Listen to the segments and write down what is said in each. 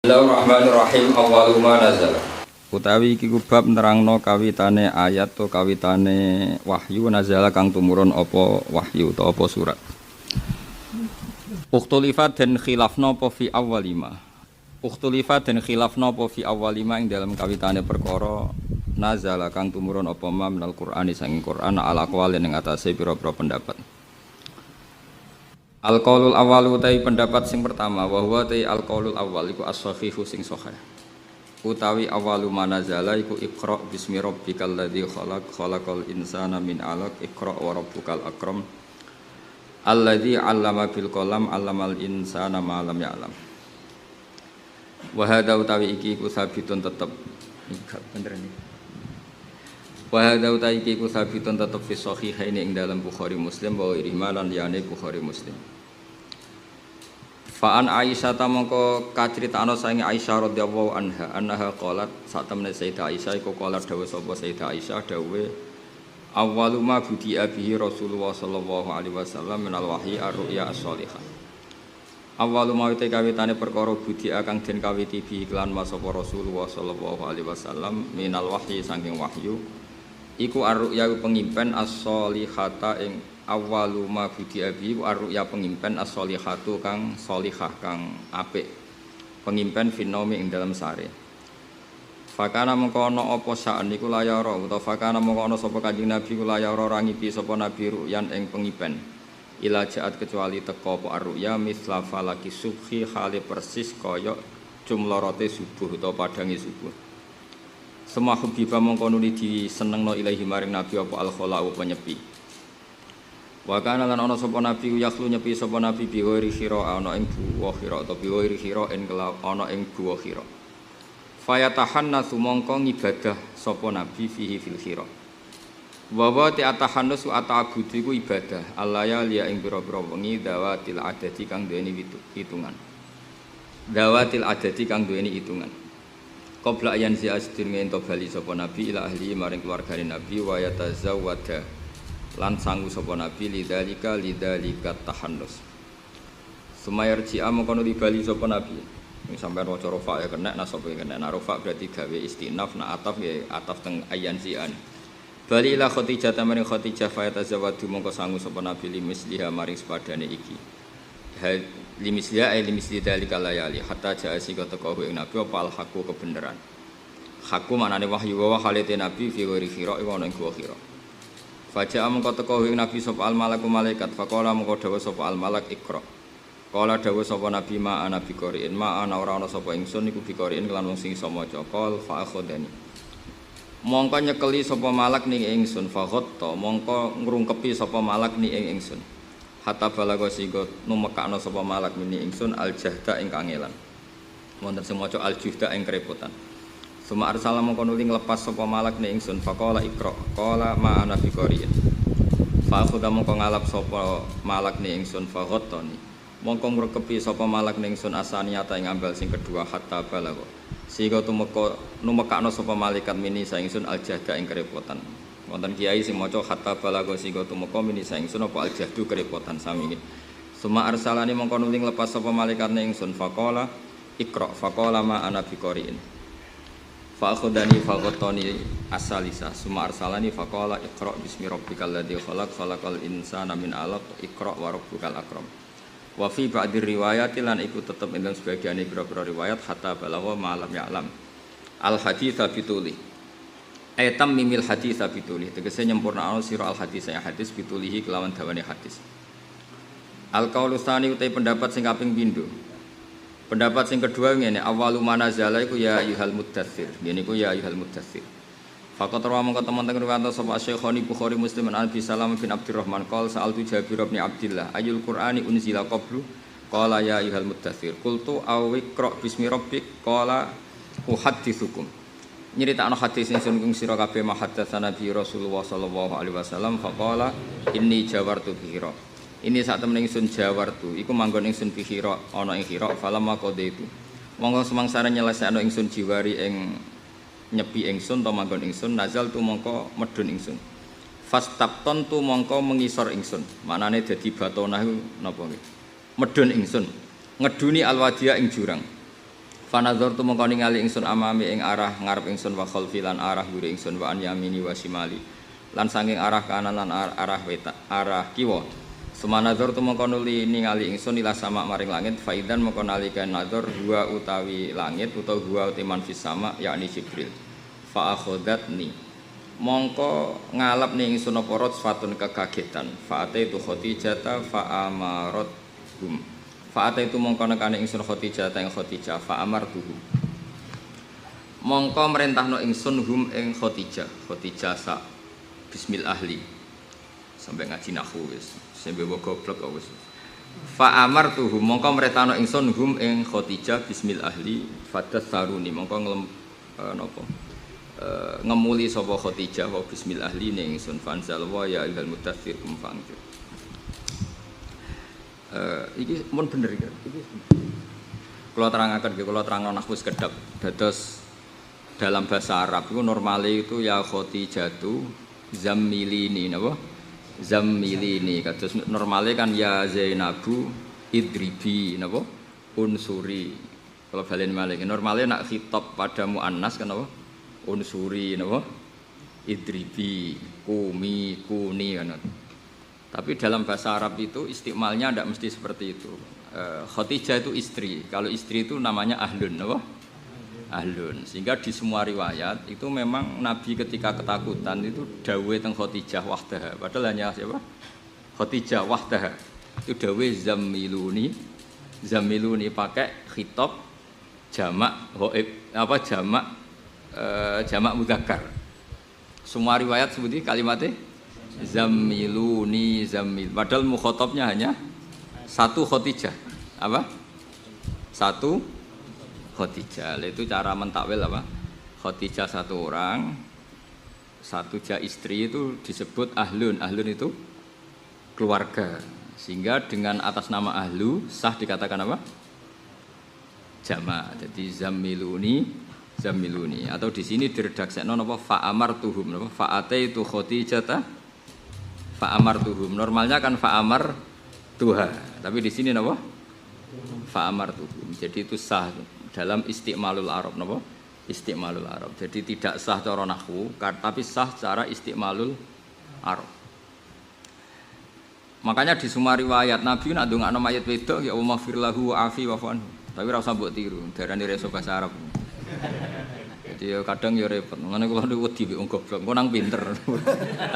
Bismillahirrahmanirrahim. Awwalu ma nazala. Utawi iki bab nerangno kawitane ayat to kawitane wahyu nazala kang tumurun apa wahyu to apa surat. Ukhtulifat dan khilafna apa fi awwalima. Ukhtulifat dan khilafna apa fi awwalima ing dalam kawitane perkara nazala kang tumurun apa ma minal Qur'ani sanging Qur'an ala aqwal ning atase pira-pira pendapat. Al-qaulul awal utawi pendapat sing pertama wa huwa ta al-qaulul awal iku as-sahihu sing sahih. Utawi awalu manazala iku iqra bismi rabbikal ladzi khalaqal insana min 'alaq iqra wa rabbukal akram alladzi 'allama bil qalam 'allamal insana ma lam ya'lam. Wa hadza utawi iki iku sabitun tetep bener iki. Wa hadza utawi iki iku sabitun tetep fi sahihaini ing dalam Bukhari Muslim wa irimalan liyane Bukhari Muslim. Fa'an Aisyah ta mongko kacritano saking Aisyah radhiyallahu anha qalat sak temene Sayyidah Aisyah iku qalat dawuh sapa Sayyidah Aisyah dawuh awwalu ma budi'a bihi Rasulullah sallallahu alaihi wasallam minal wahyi ar-ru'ya as-shalihah. Awwalu ma te kawitane perkara budi'a kang den kawiti bi iklan masapa Rasulullah sallallahu alaihi wasallam minal wahyi saking wahyu iku ar-ru'ya pengimpen as-shalihata ing awwalu ma budi'a bi ar-ru'ya pengimpen as-shalihatu kang shalihah kang apik pengimpen finomi ing dalam sare. Fakana mengko ana apa sa'an niku layara utawa fakana mengko ana sapa Kanjeng Nabi ku layara rangipi sapa Nabi ru'yan ing pengimpen ila jaat kecuali teka apa ar-ru'ya misla falaki subhi khali persis kaya jumlorote subuh utawa padange subuh. Semua hubibah mengko nuli disenengno ilahi maring Nabi apa al-khala penyepi. Wa kana lan ana sapa nabi yakhlu nyepi sapa nabi bi ghairi khira ana ing buwa khira utawa bi ghairi khira en ana ing buwa khira. Fayatahannasu mongko ngibadah sapa nabi fihi fil khira. Wa wa ta'atahannasu ata'budu iku ibadah alaya liya ing pira-pira wengi dawatil adati kang duweni hitungan. Dawatil adati kang duweni hitungan. Qabla ayan si asdurunge ento bali sapa nabi ila ahli maring keluargane nabi wa yatazawwada lan sanggu sapa nabi lidzalika tahannus. Sumayarji mengkono dibali sapa nabi. Ning sampean waca rofa ya kena nasab ya kena rofa berarti gawe istinaf na ataf ya ataf teng ayan sian. Bali ila Khadijah maring Khadijah fa yatazawwadu mongko sanggu sapa nabi limisliha maring sepadane iki. Limisliha limisli dzalika layali hatta ja'a sika teko ing nabi apa al haqu kebenaran. Haqu maknane wahyu wa khalite nabi fi ghairi khira iku ana ing gua khira. Faja'a mengko teko ing nabi sapa al malaku malaikat faqala mengko dawuh sapa al malak iqra. Qala dawuh sapa nabi ma ana biqari'in ma ana ora ana sapa ingsun iku biqari'in lan wong sing iso maca qol fa akhadani. Mongko nyekeli sapa malak ning ingsun faghatta mongko ngrungkepi sapa malak ning ingsun. Hatta balaga sing numekakno sapa malak ning ingsun al jahda ing kangelan. Wonten sing maca al juhda ing kerepotan. Suma arsala mongko nuli nglepas sapa malak ning ingsun faqala iqra qala ma ana biqari'in fa akhudha mongko ngalap sapa malak ning ingsun faghattani mongko ngrekepi sapa malak ning ingsun asaniyata ing ambal sing kedua hatta balagha sehingga numekakno sapa malaikat mini sa ingsun aljahda ing kerepotan. Wonten kiai sing maca hatta balagha sehingga tumeka mini sa ingsun apa aljahdu kerepotan sami iki. Suma arsalani mongko nuli nglepas sapa malaikat ning ingsun faqala iqra faqala ma ana biqari'in fa akhadani faqatani asalisa summa arsalani faqala iqra bismi rabbikal ladzi khalaqal insana min 'alaq iqra wa rabbukal akram. Wa fi ba'di riwayati lan iku tetep ing sebagian pira-pira riwayat hatta balagha ma'lam ya'lam al hadits bituli aytam mimil hadits bituli tegese nyempurnakno sira al hadits ya hadis bitulihi kelawan dawane hadis. Al qaulu tsani utai pendapat sing kaping pindho. Pendapat sing kedua ngene awalu manazala iku ya ayyuhal muddatsir. Ngene iku ya ayyuhal muddatsir. Faqat rawa mongko teman-teman riwayat sapa Syekhoni Bukhari Muslim an Abi Salam bin Abdurrahman qol sa'altu Jabir bin Abdillah ayyul Qur'ani unzila qablu qala ya ayyuhal muddatsir qultu aw iqra bismi rabbik qala uhadditsukum. Nyritakno hadis sing sun sira kabeh mahaddatsana Nabi Rasulullah sallallahu alaihi wasallam faqala inni jawartu bihira. Ini saat temen ingsun jawartu iku manggon ingsun bihira ana ing khira falamma qadaitu monggo semangsane nyelesekno ingsun jiwari ing nyepi ingsun to manggon ingsun nazal tu mongko medun ingsun fastabton tu mongko mengisor ingsun maknane dadi batonah napa nggih medun ingsun ngeduni alwadia ing jurang Fanadzartu mongko ningali ingsun amami ing arah ngarep ingsun wa khalfi lan arah mburi ingsun wa an yamini wa shimali lan saking arah kanan lan arah wetan arah kiwa. Sumanadzartu mongko nuli ningali ingsun ila sama maring langit faidan mongko nalika nazar huwa utawi langit utawa huwa utiman fis sama yakni Jibril. Fa akhadatni mongko ngalap ning ingsun apa fatun kekagetan fa ataitu Khadijah fa amarat hum fa ataitu mongko nekane ingsun Khadijah ing Khadijah fa amartuhu mongko merintahno ingsun hum ing Khadijah sa bismil ahli sampai ngaji nahwu wis sampe goblok kok wis fa amartuhu mongko merintahno ingsun hum ing Khadijah bismil ahli fatasaruni mongko napa ngemuli sapa Khadijah wa bismillah ning ingsun fanzal wa ya ilal mutaffir kum fangju. Iki mun bener iki. Kula terangaken nggih kula terangno nahwu sekedap. Dados dalam bahasa Arab itu normale itu ya Khadijatu zammilini napa? Zammilini kados normale kan ya Zainabu idribi napa? Unsuri. Kalau balen malih normale nak khitab pada muannas kan apa? Unsuri napa idribi kumi kuni kan. Tapi dalam bahasa Arab itu istimalnya tidak mesti seperti itu. Khadijah itu istri. Kalau istri itu namanya ahlun napa? Ahlun. Sehingga di semua riwayat itu memang Nabi ketika ketakutan itu dawuh teng Khadijah wahdaha. Padahal hanya siapa? Khadijah wahdaha. Itu dawuh zamiluni pakai khitab jamak ghaib apa jamak mudzakkar. Semua riwayat seperti kalimatnya zamiluni zamil. Padahal mukhatabnya hanya satu Khadijah. Apa? Satu Khadijah. Itu cara mentakwil apa? Khadijah satu orang, satu istri itu disebut ahlun. Ahlun itu keluarga. Sehingga dengan atas nama ahlu sah dikatakan apa? Jamak. Jadi zamiluni atau di sini diredaksekno napa fa amartuhum napa fa ataitu Khadijah fa amartuhum. Normalnya kan fa amar tuha, tapi di sini napa fa amartuhum. Jadi itu sah dalam istimalul arab napa istimalul arab. Jadi tidak sah cara nahwu tapi sah secara istimalul arab. Makanya di semua riwayat Nabi nak ndongakno mayit wedok ya Allahumma firlahu afi wa anhu. Tapi ora usah mbok tiru, darane reso bahasa Arab. Jadi kadang ya repot. Ngene kula niku wedi wong goblok, kok nang pinter.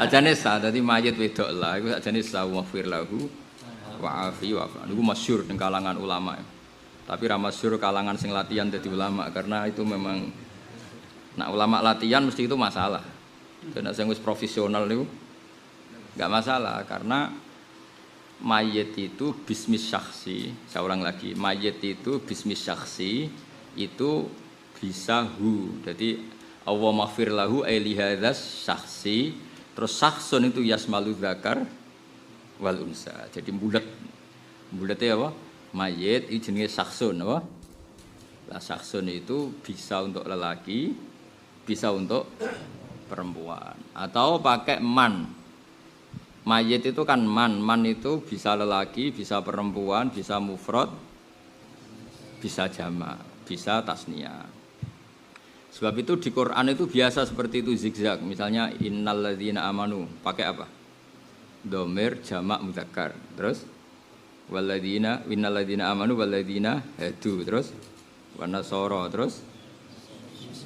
Ajane sah dadi mayit wedok lah iku ajane sah wa firlahu wa afi wa anhu. Niku masyhur ning kalangan ulama. Tapi ra masyhur kalangan sing latihan dadi ulama karena itu memang nak ulama latihan mesti itu masalah. Dan sing wis profesional niku enggak masalah karena mayit itu bismis syakhsi, saya ulang lagi, mayit itu bismis syakhsi itu bisa hu. Jadi Allah maghfir lahu li hadzas syakhsi, terus syakhsun itu yasmalu dzakar wal unsa. Jadi bulatnya apa? Mayit itu jenenge syakhsun apa? Lah syakhsun itu bisa untuk lelaki, bisa untuk perempuan atau pakai man. Mayit itu kan man itu bisa lelaki, bisa perempuan, bisa mufrad, bisa jamak, bisa tasniyah. Sebab itu di Quran itu biasa seperti itu zigzag. Misalnya innalladzina amanu pakai apa? Dhamir jamak mudzakkar. Terus walladzina innalladzina amanu walladzina hadu. Terus wanasara. Terus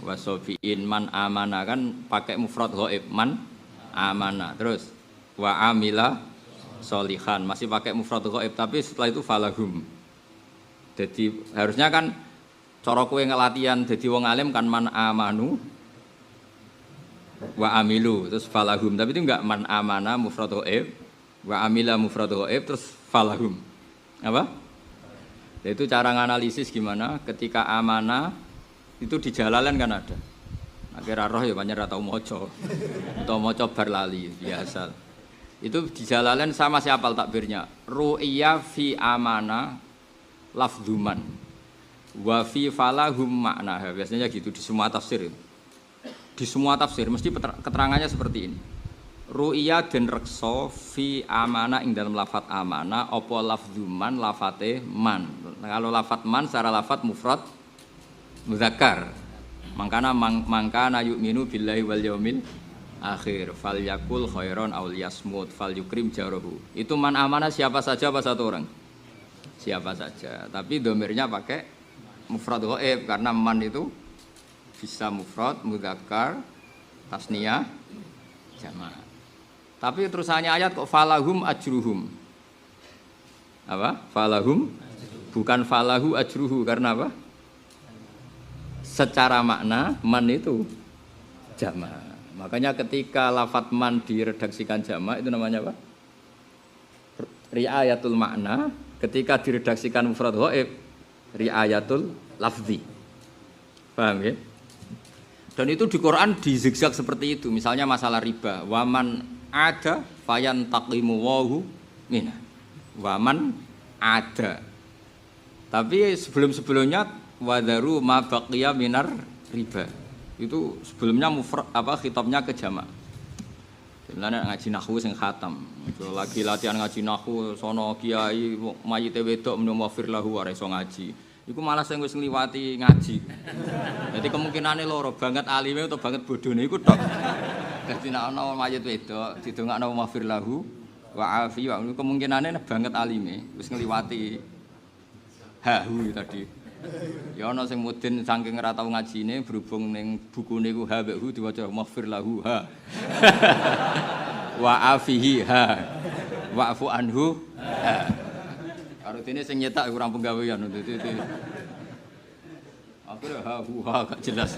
wasofiin man amana kan pakai mufrad ghaib man amana. Terus wa amila sholihan masih pakai mufrad ghaib tapi setelah itu falahum. Jadi harusnya kan cara kowe ngelatihan dadi wong alim kan man amanu wa amilu terus falahum, tapi itu enggak man amana mufrad ghaib wa amila mufrad ghaib terus falahum. Apa? Itu cara nganalisis gimana ketika amana itu di Jalalain kan ada. Akhirnya roh ya banyak ra tau maca. Atau maca bar lali biasa. Itu di Jalalain sama siapa takbirnya ru'iyya fi amana lafdzuman wa fi falahum makna. Biasanya gitu di semua tafsir. Di semua tafsir mesti keterangannya seperti ini. Ru'iyya den reksa fi amana ing dalam lafat amana apa lafdzuman lafate man. Kalau lafat man secara lafat mufrad Mudzakkar. Mangkana yu'minu billahi wal yaumil akhir falyakul khairon aw liyasmut falyukrim jarahu. Itu man amanah siapa saja apa satu orang? Siapa saja. Tapi domirnya pakai mufrad ghaib karena man itu bisa mufrad, mudzakkar, tasniyah, jamak. Tapi terusannya ayat kok falahum ajruhum. Apa? Falahum bukan falahu ajruhu karena apa? Secara makna man itu jamak. Makanya ketika lafadz man diredaksikan jamak itu namanya apa? Riayatul makna. Ketika diredaksikan mufrad ghaib riayatul lafzi. Paham ya? Dan itu di Quran dizigzag seperti itu. Misalnya masalah riba, waman ada fayan taqimu wahu mina. Waman ada. Tapi sebelumnya wadaru ma baqiya minar riba. Itu sebelumnya mufrad apa khitabnya ke jamak. Sebenarnya ngaji nahwu sing khatam. Lagi latihan ngaji nahwu sono kiai mayite wedok menawa wafir lahu ora iso ngaji. Iku malah sing wis ngliwati ngaji. Jadi kemungkinane loro banget alime utawa banget bodhone iku tok. Dadi nek ana mayit wedok didongakno wafir lahu wa afi wa kemungkinane banget alime wis ngliwati hahu tadi. Ya ana sing mudin saking ora tau ngajine berhubung ning bukune ku ha mek hu diwaca maghfir lahu ha. Wa afihi ha. Wa'fu anhu ha. Karo dene sing nyetak kurang penggawean dadi. Akhire ha hu ha gak jelas.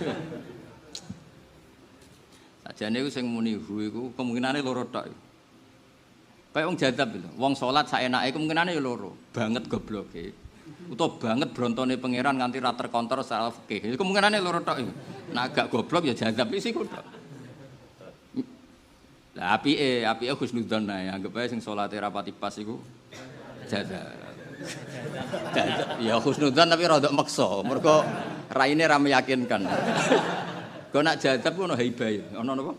Sajane iku sing muni hu iku kemungkinane loro tok. Kayak wong jadab lho, wong salat saenake kemungkinane ya loro, banget gobloke. Utawa banget brontone pangeran nganti ra terkontrol secara fikih. Kemungkinane loro tok iki. Nek agak goblok ya jazab isi ku tok. Lah apike husnudzon ae, anggap ae sing salate rapati pas iku jazab. Jazab ya husnudzon tapi rada maksa, mergo raine ra meyakinkan. Kok nek jazab ku ono haibah, ono napa?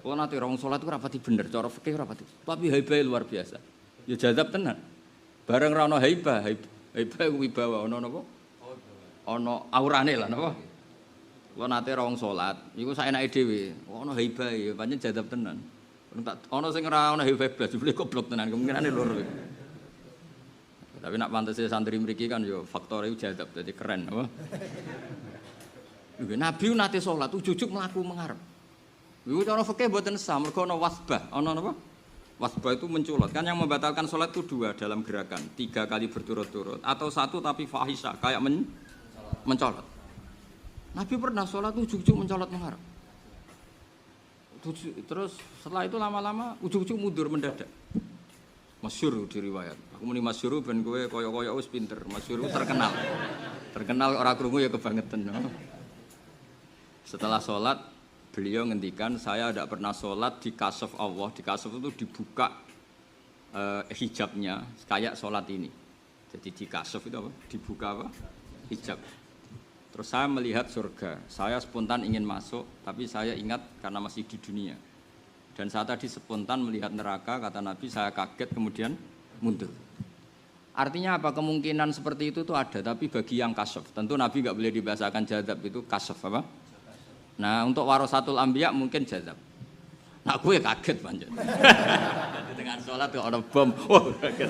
Kok nate wong salat ku rapati bener, cara fikih rapati. Tapi haibah luar biasa. Ya jazab tenan. Bareng ra ono haibah wibawa ana napa? Ana aurane lah napa? Kuwi nate ra wong salat, iku saenake dhewe. Ana haibah ya pancen jadab tenan. Ana sing ora ana haibah blas, jebule goblok tenan, kemungkinane loro. Tapi nak pantese santri mriki kan ya faktore jadab dadi keren apa? Nabi nate salat ujug-ujug mlaku mengarep. Iku cara fikih mboten sah, mergo ana wasbah, ana napa? Wasbah itu menculot, kan yang membatalkan sholat itu dua dalam gerakan, 3 kali berturut-turut, atau satu tapi fahisha, kayak mencolot. Nabi pernah sholat ujug-ujug mencolot mengarep. Terus setelah itu lama-lama ujug-ujug mundur mendadak. Masyhur di riwayat. Aku muni masyhur ben kowe kaya-kaya wis pinter, masyhur terkenal. Terkenal ora krungu ya kebangetan. Setelah sholat beliau ngendikan, saya tidak pernah sholat di kasaf Allah. Di kasaf itu dibuka hijabnya kayak sholat ini. Jadi di kasaf itu apa? Dibuka apa? Hijab. Terus saya melihat surga. Saya spontan ingin masuk, tapi saya ingat karena masih di dunia. Dan saat tadi spontan melihat neraka, kata Nabi, saya kaget kemudian mundur. Artinya apa? Kemungkinan seperti itu tuh ada, tapi bagi yang kasaf. Tentu Nabi nggak boleh dibahasakan jadzab, itu kasaf apa? Nah, untuk warasatul anbiya mungkin jazab. Nah, gue kaget panjang. Dengan sholat kok ada bom. Wah, kaget.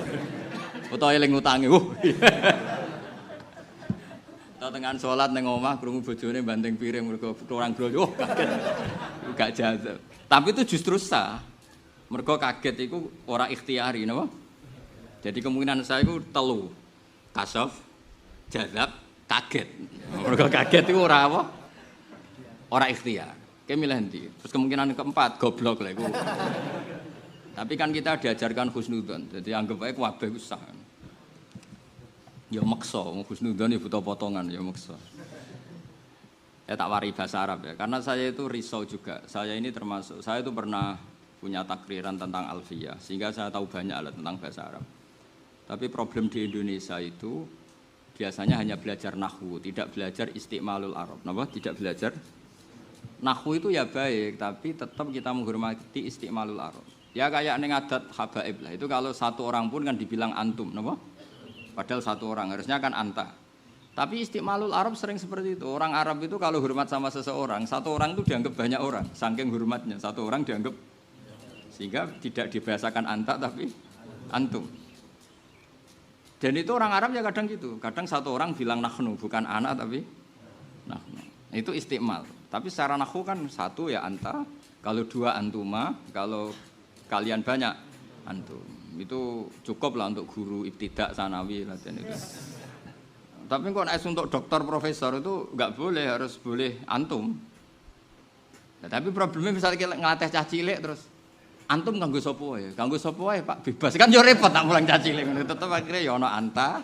Utawa eling utange. Atau dengan sholat ning omah krungu bojone banting piring mergo kurang gloyo. Kaget. Gak jazab. Tapi itu justru sah. Mergo kaget iku ora ikhtiari, napa? Jadi kemungkinan saya iku telu. Kasaf, jazab, kaget. Mergo kaget iku ora apa? Orang ikhtiar, kayak milih nanti. Terus kemungkinan keempat, goblok lah itu. Tapi kan kita diajarkan husnudzon, jadi anggap aja kabeh usah. Ya maksa, husnudzon ya butuh potongan, ya maksa. Ya tak wari bahasa Arab ya, karena saya itu risau juga. Saya ini termasuk, saya itu pernah punya takriran tentang alfiyah, sehingga saya tahu banyak alat tentang bahasa Arab. Tapi problem di Indonesia itu biasanya hanya belajar nahwu, tidak belajar istiqmalul Arab. Kenapa? Tidak belajar nahwu itu ya baik, tapi tetap kita menghormati istiqmalul Arab. Ya kayak ning adat habaib lah. Itu kalau satu orang pun kan dibilang antum, napa? Padahal satu orang, harusnya kan anta. Tapi istimalul Arab sering seperti itu. Orang Arab itu kalau hormat sama seseorang, satu orang itu dianggap banyak orang, saking hormatnya. Satu orang dianggap, sehingga tidak dibahasakan anta tapi antum. Dan itu orang Arab ya kadang gitu. Kadang satu orang bilang nahnu, bukan anak tapi nahnu. Itu istimal. Tapi secara nahwu kan satu ya anta, kalau dua antuma, kalau kalian banyak antum. Itu cukup lah untuk guru ibtidak sanawi latihan itu. Tapi kok naik untuk dokter profesor itu nggak boleh, harus boleh antum. Nah, tapi problemnya misalnya kita ngelatih cah cilik terus antum ganggu sopo ya, ganggu sopo ya Pak bebas kan yo repot tak mulang cah cilik. Tetep akhirnya ya ono anta,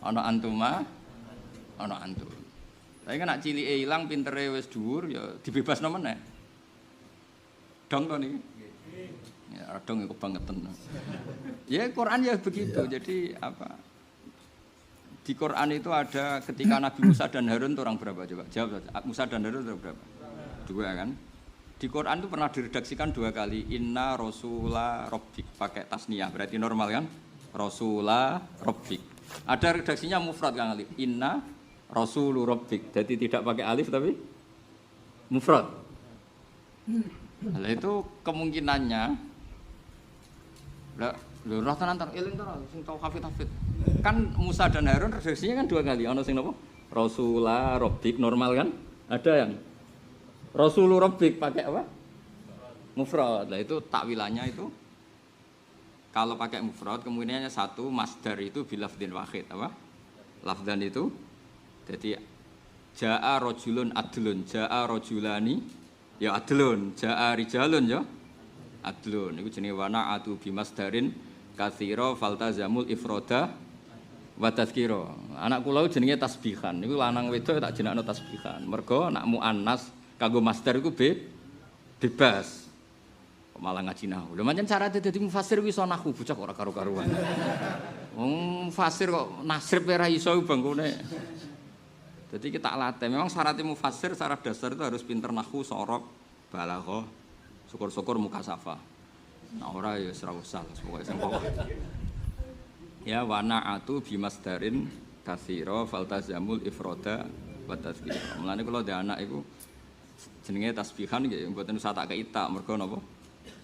ono antuma, ono antum. Tapi kan nak cilike ilang pintere wis dhuwur ya dibebasno meneh. Dong to niki. Ya dong iku kebangetan. Ya Quran ya begitu. Jadi apa? Di Quran itu ada ketika Nabi Musa dan Harun itu orang berapa coba? Jawab saja. Musa dan Harun itu berapa? Dua kan? Di Quran itu pernah diredaksikan dua kali. Inna Rasula Rabbik pakai tasniyah berarti normal kan? Rasula Rabbik. Ada redaksinya mufrad Kang Alif. Inna Rasulu Rabbik. Jadi tidak pakai alif tapi mufrad. Nah, itu kemungkinannya. Lho tenan eling to sing tau hafid. Kan Musa dan Harun redaksinya kan dua kali. Ana sing napa? Rasula Rabbik normal kan? Ada yang Rasulu Rabbik pakai apa? Mufrad. Lah itu takwilannya itu kalau pakai mufrad kemungkinannya satu masdar itu bilafdin wahid apa? Lafdan itu jadi jaa rajulun adlun, jaa rajulani ya adlun, jaa rijalun ya adlun. Iku jenenge wana'atu bimasdarin katsira faltazamul ifroda wa tazkira. Anak kula jenenge tasbihan. Niku lanang wedok tak jenakno tasbihan. Mergo nak muannas kanggo masdar iku bebas. Kok malah ngaji nahwu. Lho pancen syarat dadi mufassir kuwi iso nahwu bocah ora karo-karuan. Wong mufassir kok nasrib ora iso bangkune. Jadi kita latih. Memang syarat mufassir secara dasar itu harus pinter nahwu, sorok, balaghah, syukur-syukur mukasafah. Nah ora ya ora usah pokoke sing pokok. Ya wana'atu bimasdarin katsira faltazamul ifroda wa tazkira. Mulane kula ndek anak iku jenenge tasbihan nggih mboten usah tak keita mergo napa?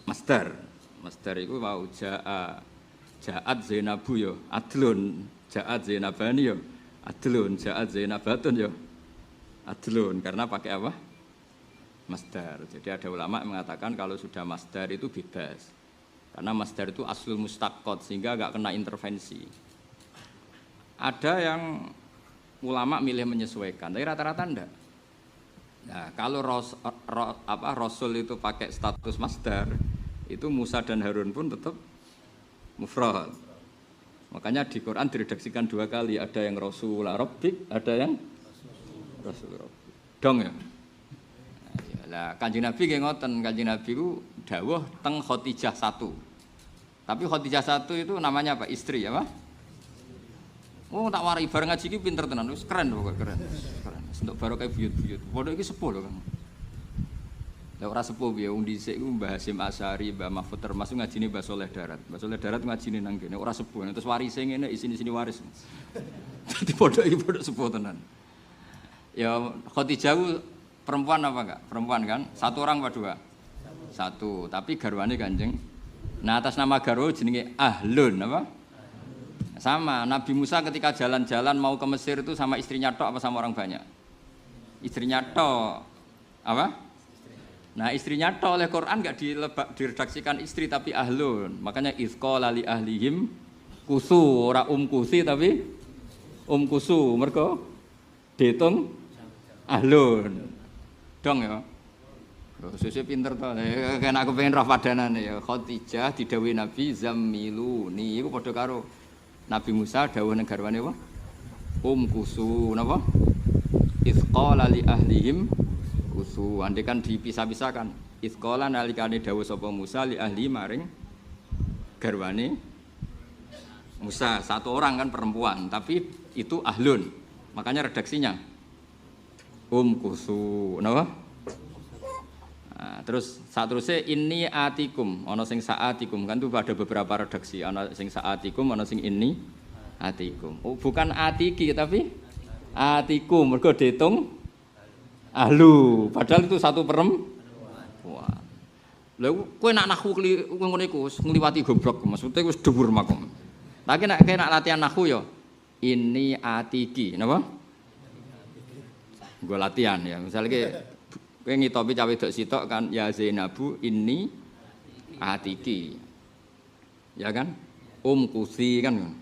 Masdar. Masdar iku wau ja'at Zainabu ya adlun, ja'at Zainabani ya adlun, ja'at Zainabatun ya adlun karena pakai apa? Masdar. Jadi ada ulama yang mengatakan kalau sudah masdar itu bebas. Karena masdar itu aslul mustaqot sehingga enggak kena intervensi. Ada yang ulama milih menyesuaikan, tapi rata-rata enggak. Nah, kalau Rasul itu pakai status masdar, itu Musa dan Harun pun tetap mufrad. Makanya di Quran diredaksikan dua kali, ada yang Rasulullah Rabbik, ada yang Rasul Rabbik. Dong ya. Lah Kanjeng Nabi nggih ngoten, Kanjeng Nabi ku dawuh teng Khadijah 1. Tapi Khadijah 1 itu namanya apa? Istri apa? Oh tak warai bareng ngaji iki pinter tenan, wis keren pokoknya keren. Keren. Untuk barokah buyut-buyut. Padha iki sepuh lho, Kang. Lah ora sepuh piye wong dhisik iku Mbah Hasyim Asy'ari, Mbah Mahfud termasuk ngajine Mbah Saleh Darat. Mbah Saleh Darat ngajine nang kene ora sepuh, terus warise ngene isine waris. Dadi padha iki padha sepuh tenan. Ya Khadijah perempuan apa enggak? Perempuan kan? Satu orang apa dua? Satu, tapi garwane Kanjeng. Nah atas nama garwa jenenge Ahlun apa? Sama Nabi Musa ketika jalan-jalan mau ke Mesir itu sama istrinya tok apa sama orang banyak? Istrinya tok. Apa? Nah istrinya tok oleh Quran enggak diredaksikan istri tapi Ahlun. Makanya izqala li ahlihim kusu, ora kusi tapi kusu. Mergo diitung Ahlun. Dong ya. Loh, sesuk pinter to. Kan aku pengen roh padanane ya. Khadijah didhawuhi Nabi Zammiluni. Iku padha karo Nabi Musa dawuh nang garwane apa? Kusu napa? Izqala li ahlihim kusu. Andai kan dipisah-pisahkan. Izqala nalikane dawuh sapa Musa li ahli maring garwane Musa. Satu orang kan perempuan, tapi itu Ahlun. Makanya redaksinya kusu napa? Nah, terus saat terusnya ini atikum, ono sing saatikum kan tuh ada beberapa redaksi, ono sing saatikum, ono sing ini atikum. Oh, bukan atiki tapi atiku mergo diitung ahlu. Padahal itu satu perempuan. Lha kowe nak nahwu ngono iku ngliwati goblok, maksudnya wis dhuwur makom. Tapi nek latihan nahwu ya ini atiki, napa? Gue latihan ya. Misalnya kowe ngitopi cawe wedok sitok kan ya Zainabu ini atiki. Ya kan? Kusi kan.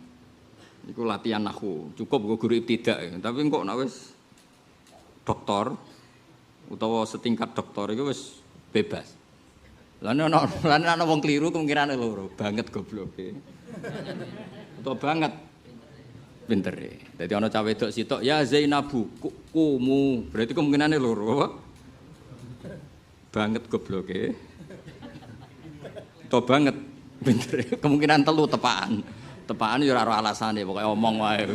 Iku latihan nahwu. Cukup gue guru ibtidak ya. Tapi kok nek wis doktor utawa setingkat doktor iku wis bebas. Lah ana wong kliru kemungkinane loro, banget gobloke. Utawa banget pintere. Dadi ana cawe wedok sitok ya Zainabu kumu. Berarti kemungkinane loro. Banget gobloke. To banget pintere. Kemungkinan telu tepaan. Tepaan ya ora alasane, pokoke omong wae.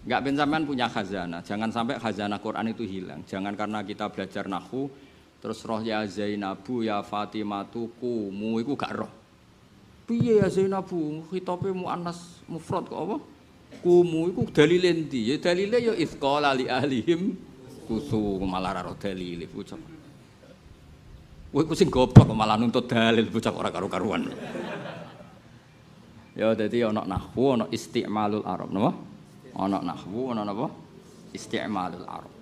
Enggak ben sampean punya khazanah. Jangan sampai khazanah Quran itu hilang. Jangan karena kita belajar nahwu terus roh ya Zainabu ya Fatimatu kumu iku gak roh. Piye ya Zainabu khitabe muannas mufrad kok apa? Kumu iku dalile ndi? Ya dalile ya isqala li ahlihim kusu malah ora dalile bocah. Kowe sing goblok malah nuntut dalil bocah ora karu-karuan. Ya dadi ana nahwu ana isti'malul arab napa? Ana nahwu ana napa? Isti'malul arab.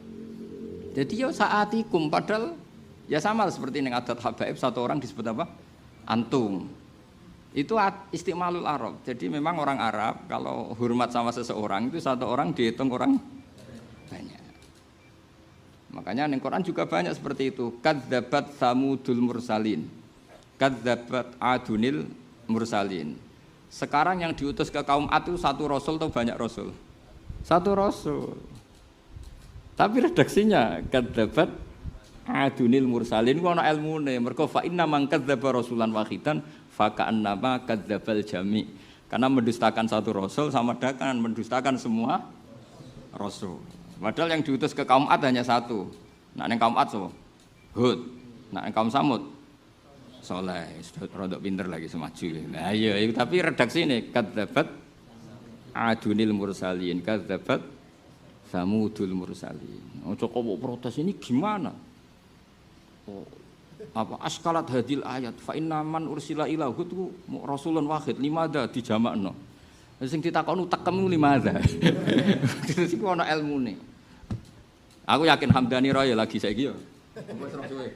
Jadi ya saatikum padahal ya sama seperti ning adat habaib satu orang disebut apa? Antum. Itu istimalul Arab. Jadi memang orang Arab kalau hormat sama seseorang itu satu orang dihitung orang banyak. Makanya di Quran juga banyak seperti itu. Kadzabat Samudul Mursalin. Kadzabat Adunil Mursalin. Sekarang yang diutus ke kaum Ad itu satu rasul atau banyak rasul? Satu rasul. Tapi redaksinya kadzabat Adunil Mursalin ku ana ilmune. Mergo fa inna man kadzdzaba rasulan wahidan fa ka'annama kadzdzabal jami'. Karena mendustakan satu rasul sama dengan mendustakan semua rasul. Padahal yang diutus ke kaum Ad hanya satu. Nah ning kaum Ad sapa? Hud. Nah ning kaum Samud Saleh. Sudah rodok pinter lagi semaju. Nah iya tapi redaksi ini kadzabat Adunil Mursalin, kadzabat Samudul Mursalin. Ojo kok protes ini gimana? Oh, apa askalat hadil ayat fa inna man ursila ila hud rasulun wahid limada dijamakno. Sing ditakoni tekem limada. Terus iku ana ilmune. Aku yakin Hamdani Roy lagi saiki yo. Apa terus suwe.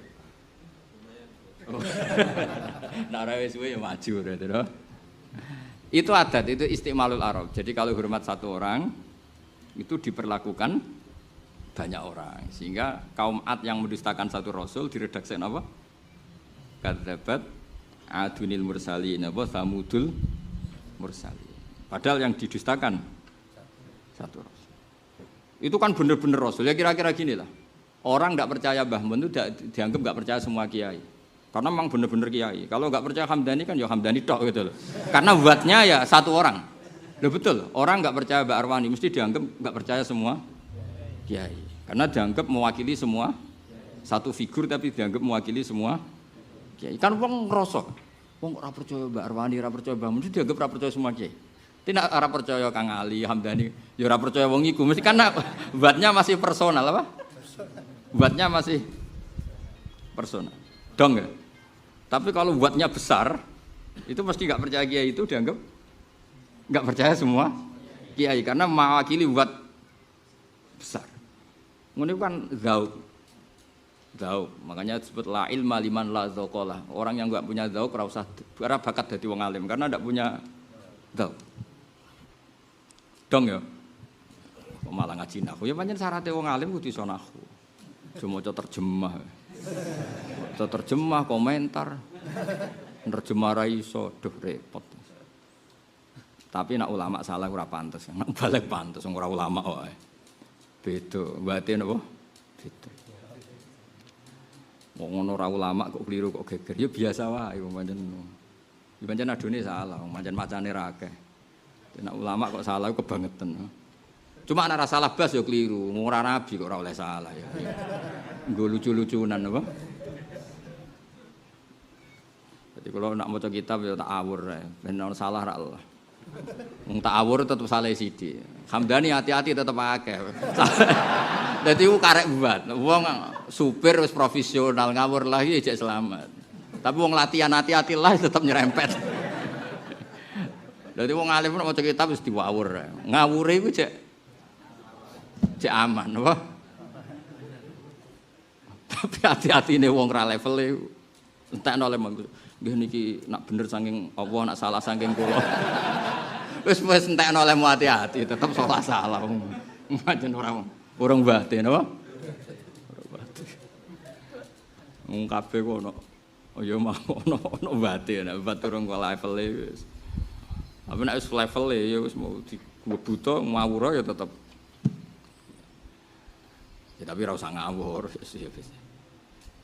Nah wis suwe maju berarti to. Itu adat, itu istimalul Arab. Jadi kalau hormat satu orang itu diperlakukan banyak orang, sehingga kaum Ad yang mendustakan satu rasul diredaksikan apa? Kadzabat Adunil Mursalin, apa? Samudul Mursalin. Padahal yang didustakan satu rasul. Itu kan benar-benar rasul. Ya kira-kira gini lah. Orang tidak percaya Mbah Mun itu dianggap nggak percaya semua kiai. Karena memang benar-benar kiai. Kalau nggak percaya Hamdani kan ya Hamdani tok gitu loh. Karena buatnya ya satu orang. Loh betul. Orang nggak percaya Mbak Arwani mesti dianggap nggak percaya semua kiai. Karena dianggap mewakili semua satu figur tapi dianggap mewakili semua kiai. Kan wong ngrasa, wong ora percaya Mbak Arwani, ora percaya Mbah Mun dianggap ora percaya semua kiai. Tidak ora percaya Kang Ali, Hamdani, ya ora percaya wong iku. Mesti karena buatnya masih personal apa? Buatnya masih personal. Dong ya? Tapi kalau buatnya besar, itu mesti nggak percaya kiai itu dianggap nggak percaya semua kiai karena mewakili buat besar. Ini kan zauk, makanya disebut la ilma liman la zauqalah. Orang yang enggak punya zauk ora usah ora bakat dadi wong alim karena ndak punya zauk. Dong ya. Kok malah ngaji nahwu. Ya pancen syaratnya wong alim kudu iso nahwu. Cuma maca terjemah. Maca terjemah komentar. Nerjemah ra iso, duh repot. Tapi nak ulama salah ora pantes, nak balik pantes ora ulama wae. Beda, batin apa? Beda. Wong ngono ora ulama kok keliru kok geger. Ya biasa wae wong pancen. Ya pancen adone salah, wong pancen macane ra akeh. Nek ulama kok salah kebangetan. Cuma ana salah blas ya keliru, ora nabi kok ora oleh salah ya. Nggo lucu-lucunan apa? Jadi kalau nak maca kitab ya tak awur ae, ben ana salah ra Allah. Wong ta'awur tetep saleh sithik. Hamdani hati-hati tetep akeh. Dadi ku karek buat. Wong supir wis profesional ngawur lagi jek selamat. Tapi wong latihan hati-hati lah tetep nyerempet. Dadi wong alim nek maca kitab wis diwawur. Ngawure iku jek aman, apa? Tapi hati-hatine wong ra levele entekno le mangko. Nggih niki nak bener saking Allah, nak salah saking kula. Wis entekno le hati-hati, tetep salah. Pancen urung batin, apa? Wong kabeh ku ono. Oh ya mau ono batin, bat urung kok levele wis. Apa nek wis levele ya wis mau dibuta ngawur ya tetep. Ya tapi ora usah ngawur.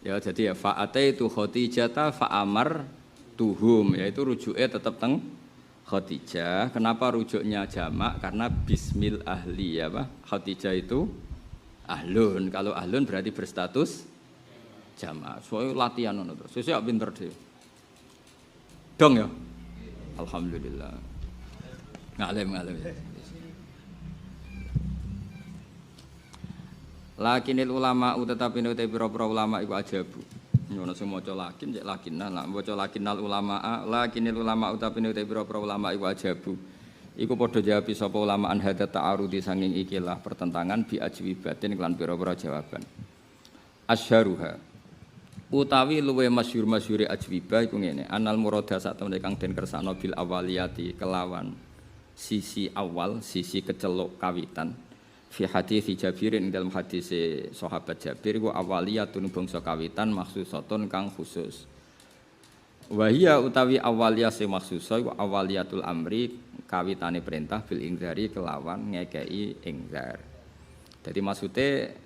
Ya jadi ya fa'ataitu Khadijah fa'amar tuhum, yaitu rujuknya tetap teng Khadijah. Kenapa rujuknya jamak? Karena bismil ahli ya Pak. Khadijah itu ahlun. Kalau ahlun berarti berstatus jamak. Soalnya latihan ngono terus. Sesuk pinter dhewe. Dong ya. Alhamdulillah. Ngalim. Lakinil ulama tetapi nek pira-pira ulama iku ajabu. Ngono sing maca lakin cek lakinan, lah maca lakinal ulama, lakinil ulama tetapi nek pira-pira ulama iku ajabu. Iku padha jawab sapa ulama an hadza ta'arudi sanging ikilah pertentangan bi ajwibatin lan pira-pira jawaban. Asyharuha utawi luwe masyhur-masyhure ajwibah iku ngene, anal murada sak temene kang den kersakno bil awaliyati kelawan sisi awal, sisi keceluk kawitan. Fi hadis Jabir ing dalam hadis sahabat Jabir ku awaliyatun bangsa kawitan maksusatun kang khusus. Wa hiya utawi awaliyah se maksusa iku awaliyatul amri kawitane perintah bil ingzari kelawan ngekei ingzar. Jadi maksudnya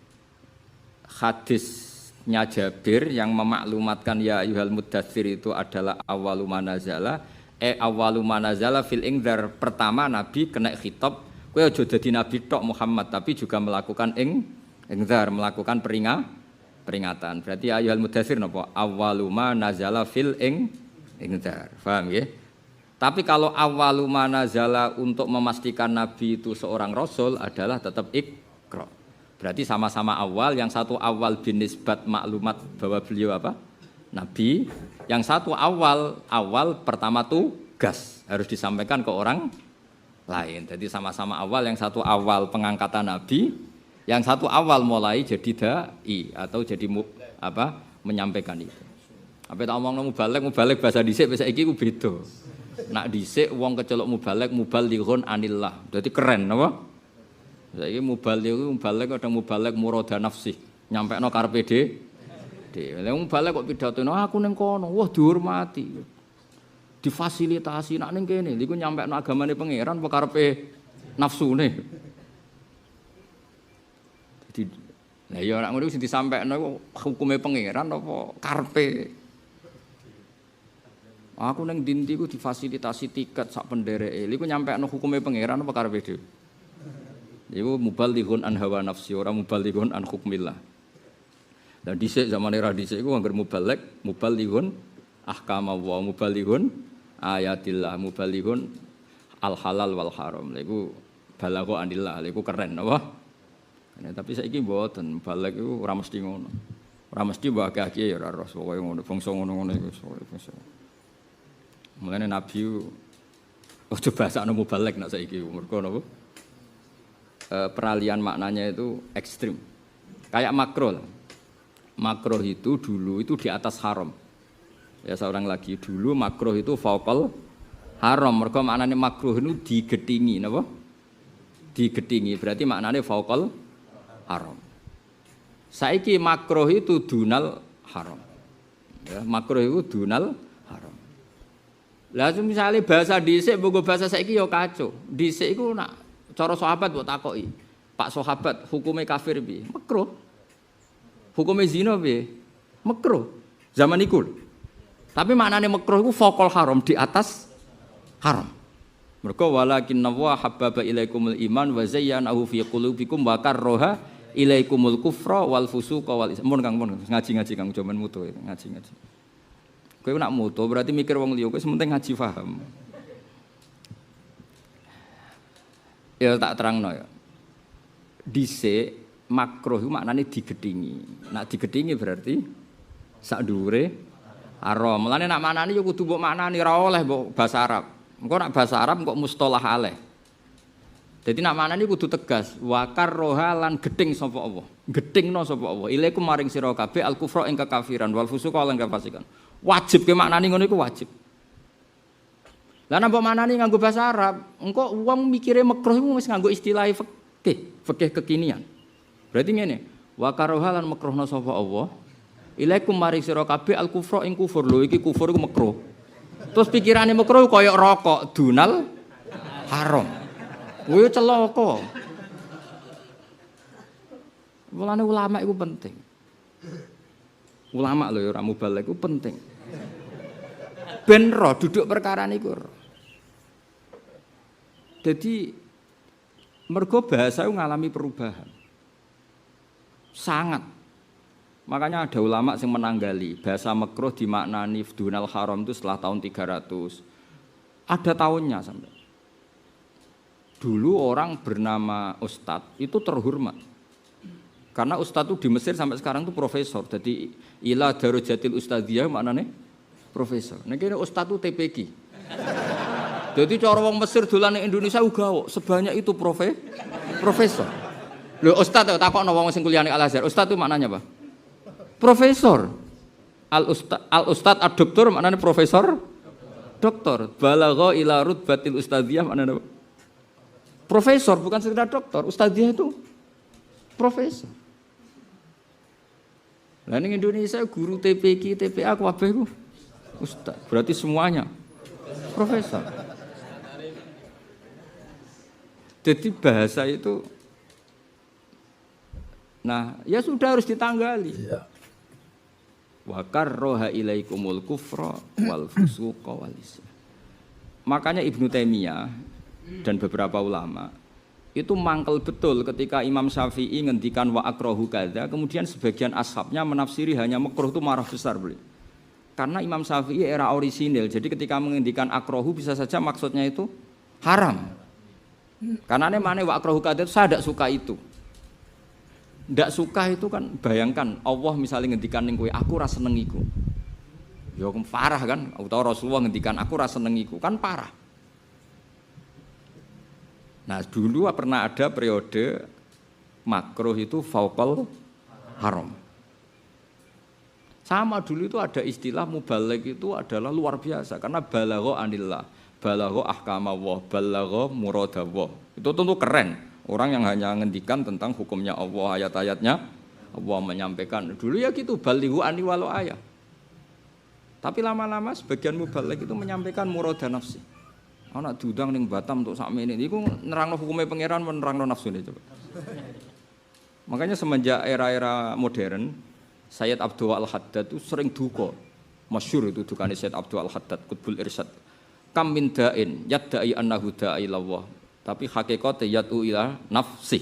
hadisnya Jabir yang memaklumatkan ya ayyuhal muddatsir itu adalah awwalu manazala awwalu manazala fil ingzar. Pertama Nabi kena khitab kowe aja dadi nabi tok Muhammad tapi juga melakukan ingzar, melakukan peringatan. Berarti ayyuhal muddatsir napa? Awwaluma nazala fil ingzar. Paham nggih? Tapi kalau awwaluma nazala untuk memastikan nabi itu seorang rasul adalah tetap Iqra. Berarti sama-sama awal, yang satu awal binisbat maklumat bahwa beliau apa? Nabi. Yang satu awal pertama tugas harus disampaikan ke orang lain. Jadi sama-sama awal, yang satu awal pengangkatan Nabi, yang satu awal mulai jadi dai atau jadi menyampaikan itu. Apa tak omong mubalek bahasa dhisik bahasa iki ku beda. Nak dhisik wong kecelok mubalighun anillah. Dadi keren apa? Saiki mubalek kadang mubalek murada nafsi, nyampekno karepe dhewe. Lah mubalek kok pidatono aku ning kono, wah dihormati. Difasilitasi nak ning kene iku nyampekno agamane pangeran apa karepe nafsune. Dadi lah ya nek ngono sing disampekno iku hukume pangeran apa karepe. Aku ning dinti ku difasilitasi tiket sak pendereke. Iku nyampekno hukume pangeran apa karepe dhewe. Iku mubalighun an hawa nafsi ora mubalighun an hukmillah. Dan dhisik zaman era dhisik iku anggar mubalighun ahkam wa mubalighun ayatillah mubalighun al halal wal haram. Iku balagho anillah, iku keren apa? Nah, tapi saiki mboten, balag iku ora mesti ngono. Ora mesti mbok akeh ya ora ros pokoke ngono, bangsa ngono-ngono iku bangsa. Mulane nabi ojo basakno mubalig nek saiki mergo napa? Peralihan maknanya itu ekstrim. Kayak makruh. Makruh itu dulu itu di atas haram. Ya seorang lagi dulu makruh itu fauqal haram. Mergo maknane makruh itu digedhingi napa? Digedhingi berarti maknane fauqal haram. Saiki makruh itu dunal haram. Ya, makruh itu dunal haram. Lah misalnya bahasa dhisik mbok bahasa saiki ya kacau. Dhisik iku nak cara sahabat mbok takoki. Pak sahabat hukume kafir piye? Makruh. Hukume zina piye? Makruh. Zaman iku. Tapi maknane makruh iku faqal haram, di atas haram. Mergo walakinna wa habbaba ilaikumul iman wa zayyanahu fi qulubikum wa karraha ilaikumul kufra wal fusuqa wal isyan. Mun Kang ngaji-ngaji Kang jaman mutu ngaji-ngaji. Kowe nak mutu berarti mikir wong liya kowe sementing ngaji paham. Ya tak terangno ya. Dhisik makruh iku maknane digedhingi. Nak digedhingi berarti sak dhuwure haram. Mulane nak maknani ya kudu mbok maknani ora oleh mbok basa Arab. Engko nak basa Arab kok mustalah aleh. Jadi nak maknani kudu tegas. Wa karroha lan gedhing sapa Allah. Gedhingno sapa Allah. Ilaikum maring sira kabeh al kufra ing kekafiran wal fusuqa lan kafasikan. Wajib ke maknani ngono iku wajib. Lah nek mbok maknani nganggo basa Arab, engko wong mikire makruh iku wis nganggo istilah fikih kekinian. Berarti ngene, wa karoha lan makruhna sapa Allah. Ilaikum maring sira kabeh al kufra ing kufur. Lho iki kufur iku makruh. Terus pikirane makruh kaya rokok, dunal haram. Kuwi celaka. Mulane ulama iku penting. Ulama lho ya ora mubalek iku penting. Ben roh duduk perkara niku. Jadi mergo bahasa ngalami perubahan. Sangat. Makanya ada ulama yang menanggali bahasa makruh dimaknani dunal haram itu setelah tahun 300. Ada tahunnya sampai. Dulu orang bernama Ustadz itu terhormat. Karena Ustadz itu di Mesir sampai sekarang itu profesor. Jadi ila darujatil ustadziyah maknanya profesor. Nah kira Ustadz itu TPG. Jadi cara wong Mesir dolan ning Indonesia uga sebanyak itu profesor. Lho Ustadz takokno wong sing kuliah ning Al Azhar. Ustadz itu maknanya apa? Profesor. Al Ustadz ad-doktor maknanya profesor doktor. Balagha ila rutbatil ustadziyah maknanya apa? Profesor bukan sekedar doktor. Ustadziyah itu profesor. Lah ning Indonesia guru TPQ, TPA kabeh ku ustaz. Berarti semuanya profesor. Jadi bahasa itu, nah ya sudah harus ditanggali. Wa karroha ilaikumul kufra wal fusuqa wal isyan. Makanya Ibnu Taimiyah dan beberapa ulama itu mangkel betul ketika Imam Syafi'i ngendikan wa akrahu kadza, kemudian sebagian ashabnya menafsiri hanya makruh itu marah besar beli. Karena Imam Syafi'i era orisinil, jadi ketika mengendikan akrahu bisa saja maksudnya itu haram. Karena ini mana wa akrahu kadza itu saya tidak suka itu. Tidak suka itu kan bayangkan Allah misalnya ngendikan ning kowe aku ora seneng iku. Ya parah kan, utawa Rasulullah ngendikan aku ora seneng iku kan parah. Nah dulu pernah ada periode makruh itu fauqal haram. Sama dulu itu ada istilah mubaligh itu adalah luar biasa karena balagha anillah, balagha ahkamawah, balagha muradawah. Itu tentu keren. Orang yang hanya ngendikan tentang hukumnya Allah, ayat-ayatnya Allah menyampaikan. Dulu ya gitu, balighu ani walau ayat. Tapi lama-lama sebagian mubaligh itu menyampaikan murada nafsi. Anak diundang ning Batam untuk sakmene niku nerangno hukume pangeran nerangno nafsune coba. Makanya semenjak era-era modern Sayyid Abdul Al-Haddad itu sering duka. Masyhur itu dukane Sayyid Abdul Al-Haddad Qutbul Irsyad. Kam min da'in yadda'i annahu da'i ilallah, tapi hakikate yad'u ila nafsi.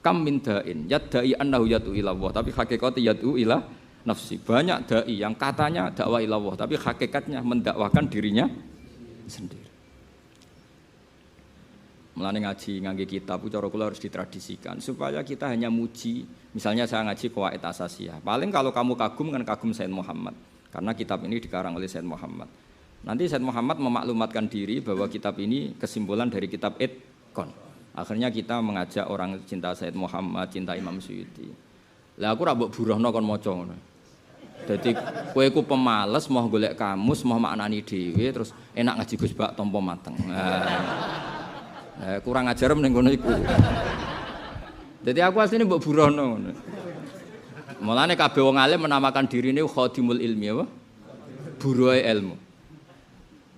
Kam min da'in yadda'i annahu yad'u ilallah, tapi hakikate yad'u ila nafsi. Banyak dai yang katanya dakwah ilallah, tapi hakikatnya mendakwakan dirinya sendiri. Mulane ngaji ngangge kitab cara kula harus ditradisikan supaya kita hanya muji. Misalnya saya ngaji Qawaid Asasiyah. Paling kalau kamu kagum kan kagum Sayyid Muhammad. Karena kitab ini dikarang oleh Sayyid Muhammad. Nanti Sayyid Muhammad memaklumatkan diri bahwa kitab ini kesimpulan dari kitab Itqan. Akhirnya kita mengajak orang cinta Sayyid Muhammad, cinta Imam Suyuti. Lah aku ora mbok buruhno kon maca ngono. Dadi kowe iku pemales mau golek kamus, mau maknani dhewe terus enak ngaji Gus Bak tampa mateng. Kurang ajar ning ngono iku. Jadi aku asline mbok burono ngono. Mulane kabeh wong alim menamakan dirine khadimul ilmi apa? Buruhe ilmu.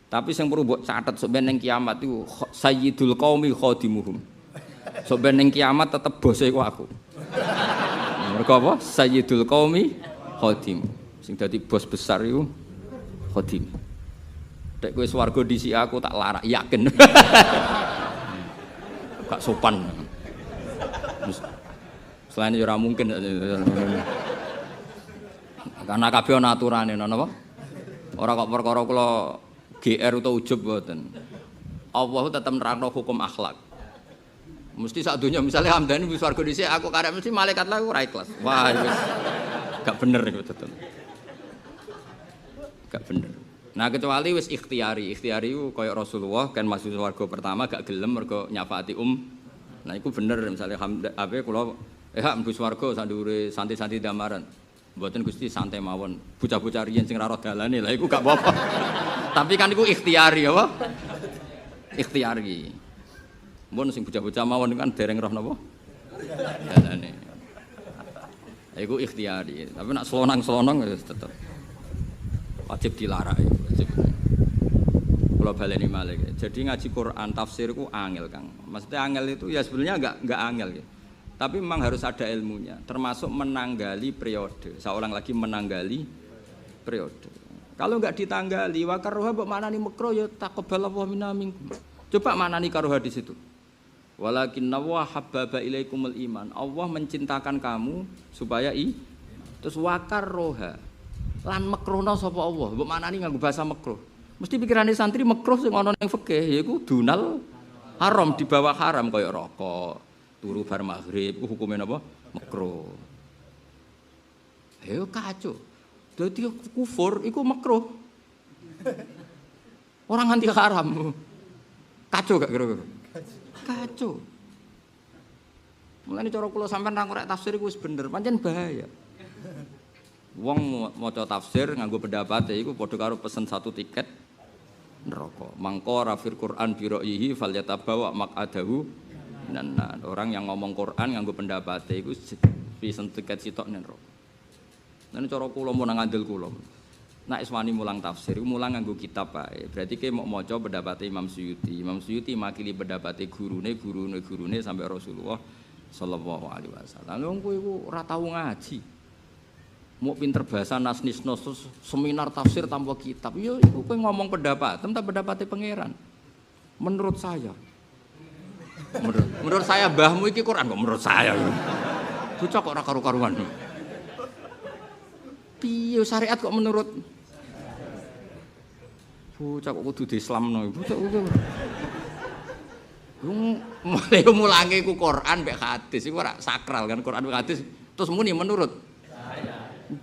Tapi sing perlu mbok catet sok ben ning kiamat iku sayyidul qaumi khadimuhum. Sok ben ning kiamat tetep bose iku aku. Mergo apa? Sayyidul qaumi khadim. Sing dadi bos besar iku khadim. Nek kowe swarga dhisik aku tak larak yakin. Gak sopan. Selain ora mungkin. Karena kabeh ana aturane napa? Ora kok perkara kula GR utawa ujub mboten. Allah tetep nerangno hukum akhlak. Mesti sak donya misalnya Hamdani wis swarga dhisik aku karep mesti malaikat lah ora ikhlas. Wah, wis gak bener iku tetep. Gak bener. Nah kecuali wis ikhtiari itu kaya Rasulullah kan masuk swarga pertama gak gelem mergo nyafaati Nah iku bener misalnya kula mlebu swarga sak dhuwure santi-santi damaran. Mboten Gusti santai mawon. Bocah-bocah riyen sing ra ro dalane lah iku gak apa-apa. Tapi kan iku ikhtiari apa? Ikhtiari. Mun sing bocah-bocah mawon kan dereng roh napa? Dalane. Iku ikhtiari. Tapi nak selonang-selonang ya tetep wajib dilarang ya, wajib. Kula baleni malih. Jadi ngaji Quran tafsir ku angel, Kang. Maksudnya angel itu ya sebenarnya enggak angel ya. Tapi memang harus ada ilmunya, termasuk menanggali periode. Seorang lagi menanggali periode. Kalau enggak ditanggali, wa karuha mbok manani makruh ya taqabbalallahu minna minkum. Coba manani karuha di situ. Walakinna wa habbaba ilaikumul iman. Allah mencintakan kamu supaya terus wa karuha. Lan makruhna sapa Allah? Mbok manani nganggo bahasa makruh. Mesti pikirane santri makruh sing ana ning fikih yaiku dunal haram di bawah haram kaya rokok, turu bar maghrib ku hukume napa? Makruh. Ayo kacau. Dadi kufur iku makruh. Orang anti haram. Kacau gak kira-kira? Kacau. Mulane cara kula sampean ra korek tafsir iku wis bener, pancen bahaya. Wong maca tafsir nganggo pendapate iku padha karo pesen satu tiket neraka. Mangko rafir Quran bi ra'yihi falyatabawa maq'adahu minan nar. Orang yang ngomong Quran nganggo pendapate iku pesen tiket sitok ning neraka. Nek cara kula mun nang ngandel kula. Nek iswani mulang tafsir iku mulang nganggo kitab wae. Berarti ke mau maca pendapate Imam Suyuti. Imam Suyuti makili pendapate gurune sampai Rasulullah sallallahu alaihi wasallam. Wong kowe iku ora tau ngaji. Mau pinter bahasa nas-nisnos seminar tafsir tanpa kitab. Ya iku kowe ngomong pendapat, tentang pendapatnya pangeran. Menurut saya. Menurut saya mbahmu iki Quran kok menurut saya. Bocah kok ora karu-karuan. Piye syariat kok menurut bocah kok kudu diislamno. Bocah kuwi. Mulange ku Quran mek hadis iku ora sakral kan Quran mek hadis terus muni menurut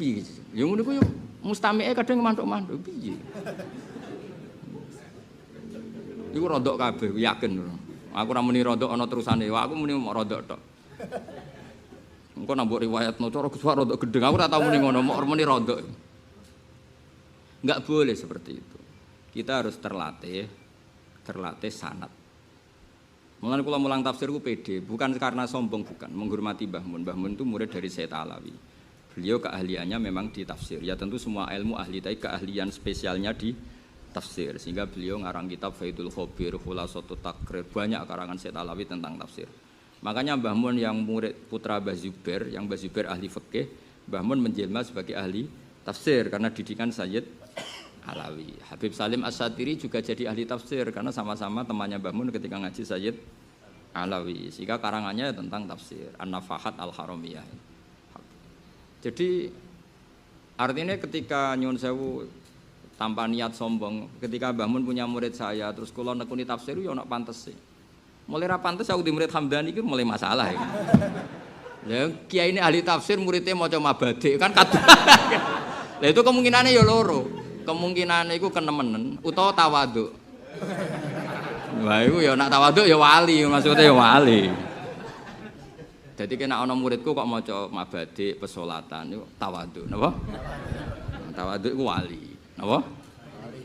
piye ya ngono ku yo mustami'e kadang mantuk-mantuk piye iku rodok kabeh yakin aku ora muni rodok ana terusane aku muni mok rodok tok engko nambah riwayatno cara Gus rodok gedeng aku ora tau muni ngono mok muni rodok enggak boleh seperti itu kita harus terlatih sanad. Mulane kula mulang tafsir ku pede bukan karena sombong bukan menghormati Mbah Mun itu murid dari Sayyid Alawi. Beliau keahliannya memang di tafsir. Ya tentu semua ilmu ahli tapi keahlian spesialnya di tafsir. Sehingga beliau ngarang kitab Faidul Khabir, Khulasatut Taqrir, banyak karangan Sayyid Alawi tentang tafsir. Makanya Mbah Mun yang murid putra Mbah Zubair, yang Mbah Zubair ahli fikih, Mbah Mun menjelma sebagai ahli tafsir karena didikan Sayyid Alawi. Habib Salim As-Satiri juga jadi ahli tafsir karena sama-sama temannya Mbah Mun ketika ngaji Sayyid Alawi. Sehingga karangannya tentang tafsir An-Nafahat Al-Haramiyah. Jadi artinya ketika nyuwun sewu tanpa niat sombong, ketika Mbah Mun punya murid saya, terus kula nekuni tafsir yo ana pantese. Mulai ra pantes aku di murid Hamdani iki mulai masalah iki. Lah kiai ini ahli tafsir muridnya maca mabade kan kadang. Lah itu kemungkinannya ya loro. Kemungkinannya iku kenemenen utawa tawaduk. Wah iku ya nak tawaduk ya wali, maksudnya ya wali. Jadi kena ana muridku kok maca mabade pesolatan niku tawadhu napa? Tawadhu iku wali. Napa? Wali.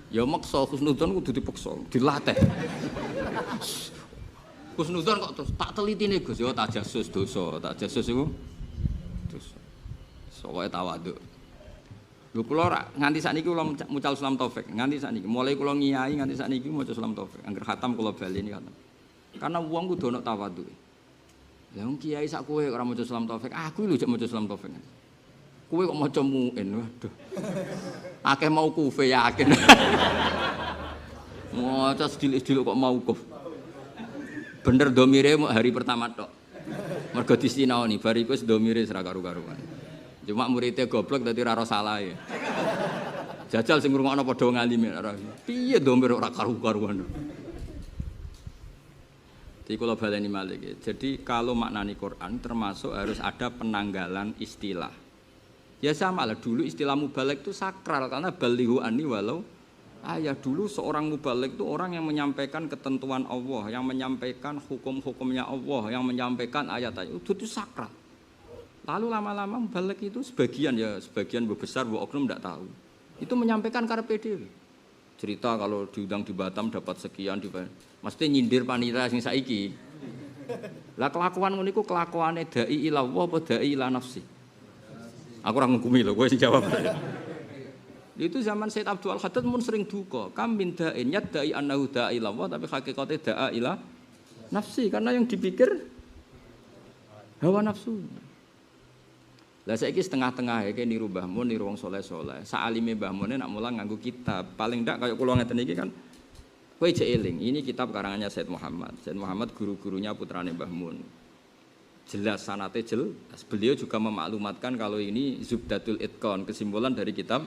Ya maksa husnudzon kudu dipaksa, dilatih. Husnudzon kok terus tak telitine Gus ya tajasus dosa, tajasus iku dosa. Soale tawadhu. Lho kula ora nganti sakniki kula mucal Sulam Taufik, nganti sakniki mulai kula ngiyai nganti sakniki maca Sulam Taufik, angger khatam kula baleni khatam. Karena wong kudu ana tawadhu. Lah wong kiai sak kowe ora maca Sulam Taufik, aku lho jek maca Sulam Taufik. Kowe kok maca muin, waduh. Akeh mau kufe yakin. Maca sediluk-sediluk kok mau kuf. Bener domire hari pertama tok. Mergo disinaoni bar iku wis domire ora karu-karuan. Cuma muridnya goblok dadi ora salah ya. Jajal sing ngrungokno padha ngalime ora. Piye domire ora karu-karuan. Jadi kalau baleni malih. Jadi kalau maknani Quran termasuk harus ada penanggalan istilah. Ya sama lah dulu istilah mubaligh itu sakral karena balighu anni walau ayah dulu seorang mubaligh itu orang yang menyampaikan ketentuan Allah, yang menyampaikan hukum-hukumnya Allah, yang menyampaikan ayat-ayat itu sakral. Lalu lama-lama mubaligh itu sebagian besar oknum tidak tahu. Itu menyampaikan karepe dhewe. Cerita kalau diundang di Batam dapat sekian mesti nyindir panitia sing saiki. Lah kelakuan ngono iku kelakuane dai ila Allah apa dai ila nafsi? Aku ora ngukumi lho, kowe sing jawab. Itu zaman Said Abdul Al-Haddad mun sering duka, kam min da'in yadai annahu da'i ila Allah tapi hakikate da'a ila nafsi karena yang dipikir hawa nafsu. Lah saiki setengah-tengah ya niru Mbah Mun, niru wong saleh-saleh. Saalime Mbah Mun nek mulang nganggo kitab. Paling ndak kaya kula ngeten iki kan kowe jek eling. Ini kitab karangannya Said Muhammad. Said Muhammad guru-gurunya putrane Mbah Mun. Jelas sanate jelas. Beliau juga memaklumatkan kalau ini Zubdatul Itqan, kesimpulan dari kitab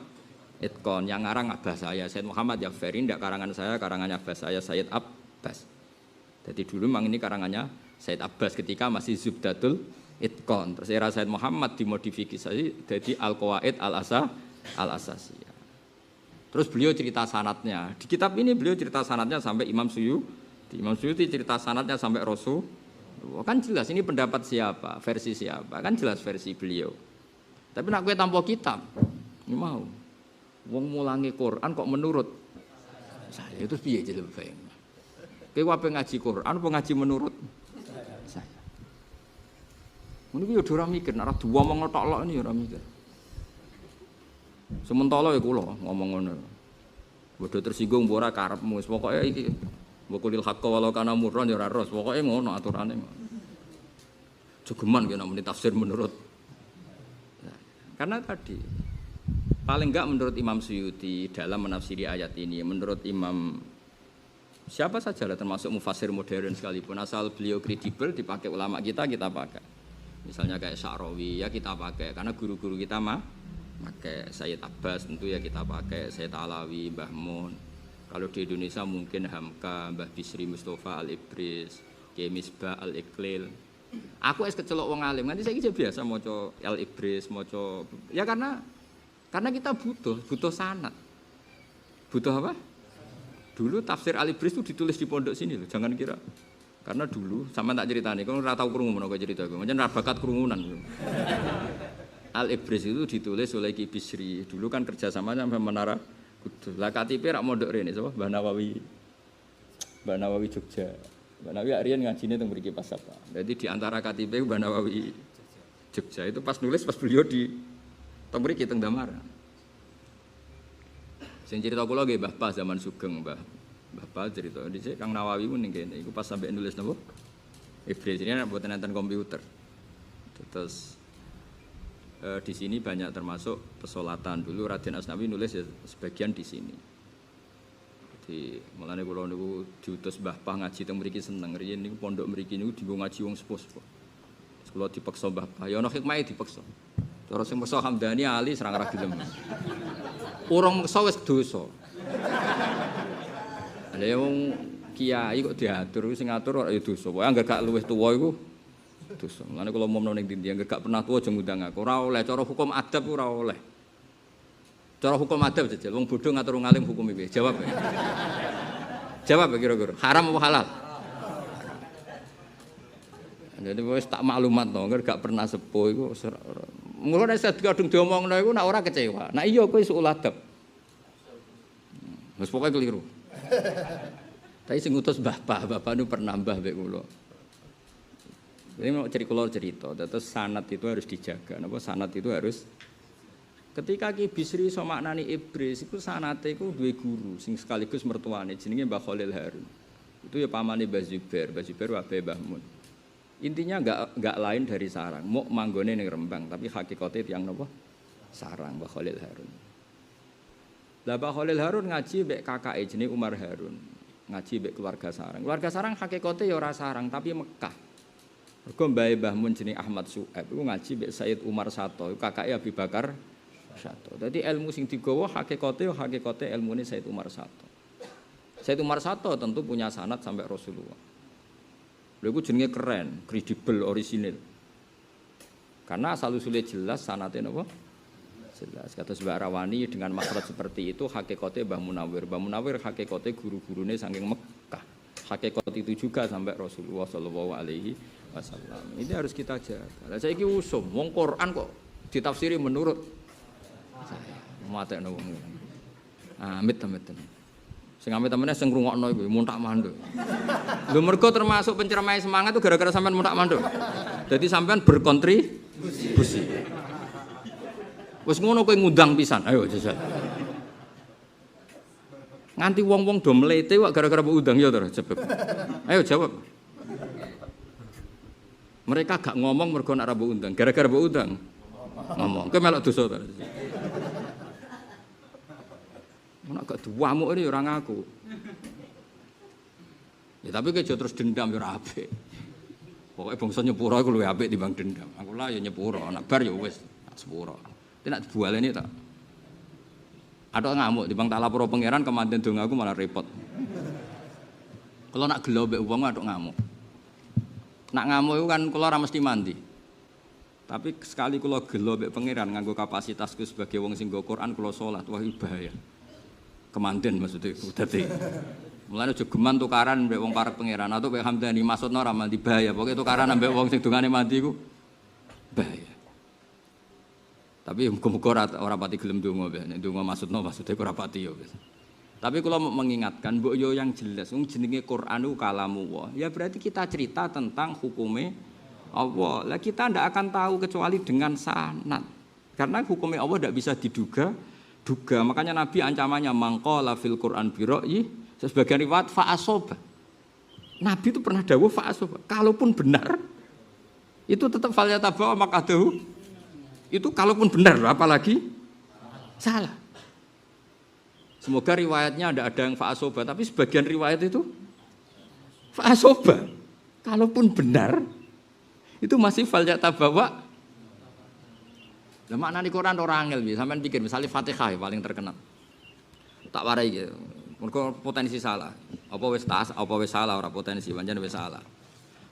Itqan yang ngarang Abbas saya. Said Muhammad Ja'fari ndak karangan saya, karangannya Abbas saya Said Abbas. Jadi dulu memang ini karangannya Said Abbas ketika masih Zubdatul Itqan. Terus era Said Muhammad dimodifikasi jadi Al-Qawaid Al-Asasiyah. Terus beliau cerita sanadnya. Di kitab ini beliau cerita sanadnya sampai Imam Suyuti. Imam Suyuti cerita sanadnya sampai Rasul. Kan jelas ini pendapat siapa, versi siapa. Kan jelas versi beliau. Tapi nak kowe tanpa kitab, ini mau. Wong mulangi Quran kok menurut saya itu piye jenenge bae. Kowe wae ngaji Quran apa ngaji menurut saya. Ngono iki yo ora mikir, nek ora diomong tok-tok ini ora mikir. Sementara ya kula ngomong ngono. Bodho tersinggung mbok ora karepmu, wis pokoke iki mbok lil haqqa walau kana murran ya ora ros, pokoke ngono aturane. Jogeman kena muni tafsir menurut. Nah, karena tadi paling enggak menurut Imam Suyuti dalam menafsiri ayat ini, menurut Imam siapa saja lah termasuk mufassir modern sekalipun asal beliau kredibel dipakai ulama kita pakai. Misalnya kayak Sya'rawi ya kita pakai karena guru-guru kita pakai. Sayyid Abbas tentu ya kita pakai, Sayyid Alawi, Mbah Mun. Kalau di Indonesia mungkin Hamka, Mbah Bisri Mustafa Al-Ibris, Kiai Misbah Al-Iqlil. Aku es kecelok wong alim, nanti saya biasa maca Al-Ibris, maca ya karena kita butuh sanad. Butuh apa? Dulu tafsir Al-Ibris itu ditulis di pondok sini loh, jangan kira. Karena dulu sama tak ceritane, kalau ora tau krungu menawa cerita aku, pancen ra bakat krungunan. Al-Ibris itu ditulis oleh Ki Bisri. Dulu kan kerjasama sampai Menara Kudus. Lah KTP rak mondok rene sapa? Mbah Nawawi. Mbah Nawawi Jogja. Mbah Nawawi arian ngajine teng mriki pas apa. Jadi di antara KTP Mbah Nawawi Jogja itu pas nulis pas beliau di teng mriki teng Damar. Sing cerita kula nggih Mbah Pas zaman Sugeng, Mbah Pas cerita dhisik Kang Nawawi ku ning kene iku pas sampai nulis napa? Ibris ini mboten enten komputer. Terus di sini banyak termasuk pesolatan. Dulu Raden Asnawi nulis ya sebagian di sini. Jadi mulane kula niku diutus Mbah Pah ngaji teng mriki seneng. Riyen niku pondok mriki niku dienggo ngaji wong sepuh-sepuh. Kula dipaksa Mbah Pah. Ya ana hikmahe dipaksa. Cara sing maksa Hamdani ali serang ra gelem. Urung maksa wis dosa. Lah wong kiai kok diatur sing ngatur ya dosa. Pokoke anggere gak luwih tuwa iku dosa. Mulane kula momno ning ndi anggere gak pernah tuwa aja ngundang aku. Ora oleh cara hukum adab ora oleh. Cara hukum adab jajal wong bodho ngatur wong alim hukum piye? Jawab ya. Jawab ya kira-kira. Haram apa halal? Jadi wis tak maklumat to, anggere gak pernah sepuh iku mula nek kadung diomongno iku nek ora kecewa. Nek iya kowe iso adab. Wis pokoke keliru. Tapi sing ngutus bapak nu pernah mbah mbek kula. Ini mau cerita, terus sanad itu harus dijaga. Napa sanad itu harus ketika Ki Bisri iso maknani Ibris iku sanate iku duwe guru sing sekaligus mertuane jenenge Mbah Khalil Harun. Itu ya pamane Mbah Zubair wae Mbah Mun. Intinya enggak lain dari sarang, mau manggone ning Rembang tapi hakikate tiyang napa? Sarang Mbah Khalil Harun. Lah Mbah Khalil Harun ngaji mbek kakake jenenge Umar Harun. Ngaji mbek keluarga sarang. Keluarga sarang hakikate ya ora sarang tapi Mekah. Mergo mbae Mbah Mun jenenge Ahmad Su'aib iku ngaji mbek Sayyid Umar Sato, kakake Abi Bakar Sato. Dadi ilmu sing digawa hakikate ilmune Sayyid Umar Sato. Sayyid Umar Sato tentu punya sanad sampai Rasulullah. Lha iku jenenge keren, kredibel, orisinil. Karena asal usulnya jelas sanate napa? Jelas. Kata Mbak Rawani dengan makhraj seperti itu hakikate Mbah Munawir. Mbah Munawir hakikate guru-gurune saking Mekah. Hakikat itu juga sampai Rasulullah sallallahu alaihi wasallam. Ini harus kita jaga. Lah saiki usum wong Quran kok ditafsiri menurut saya. Matekno wong. Amit. Sing amit-amine sing ngrungokno iku muntak manduk. Lho mergo termasuk penceramai semangat itu gara-gara sampean muntak manduk. Jadi sampean berkontribusi. Wis ngono kowe ngundang pisan. Ayo jajal. Nganti wong-wong do mlete kok gara-gara mbok undang ya to, jawab. Ayo jawab. Mereka gak ngomong mergo nek ora mbok undang, gara-gara mbok undang. Ngomong. Kowe melok dosa to. Nek gak duamuk ini ora ngaku. Ya tapi kowe terus dendam ya ora apik. Pokoke bangsa nyepuro iku luwih apik timbang dendam. Aku lah ya nyepuro, nek bar ya wis sepuro. Nek dibualeni tak. Ada ngamuk timbang tak lapor pangeran kemanten dong aku malah repot. Kalau nak gelo mbek wong ada ngamuk. Nak ngamuk itu kan kula ora mesti mandi. Tapi sekali kula gelo mbek pangeran nganggo kapasitasku sebagai wong sing nggo Quran kula salat wah bahaya. Kemanten maksudnya dadi. Mulane aja geman tukaran mbek wong parek pangeran atau mbek Hamdani maksudna ora mandi bahaya. Pokoke tukaran mbek wong sing dongane mandi iku bahaya. Tapi muga-muga ora pati gelem donga ben. Nek donga maksudnya ora pati ya wis. Tapi kalau mau mengingatkan mbok yo yang jelas wong jenenge Quran itu kalamullah. Ya berarti kita cerita tentang hukume Allah. Lah kita ndak akan tahu kecuali dengan sanad. Karena hukumnya Allah ndak bisa diduga. Makanya Nabi ancamannya mangqala fil Quran bi ra'yi, sebagian riwayat fa asoba. Nabi itu pernah dawuh fa asoba. Kalaupun benar itu tetap fal yatabawa makadahu. Itu kalaupun benar, apalagi salah. Semoga riwayatnya ada yang fa'asoba, tapi sebagian riwayat itu fa'asoba. Kalaupun benar, itu masih falyatabawa. Lah maknane Quran ora angel piye, sampean pikir misalnya Fatihah paling terkenal. Tak warai gitu. Mergo potensi salah. Apa wis salah ora potensi, pancen wis salah.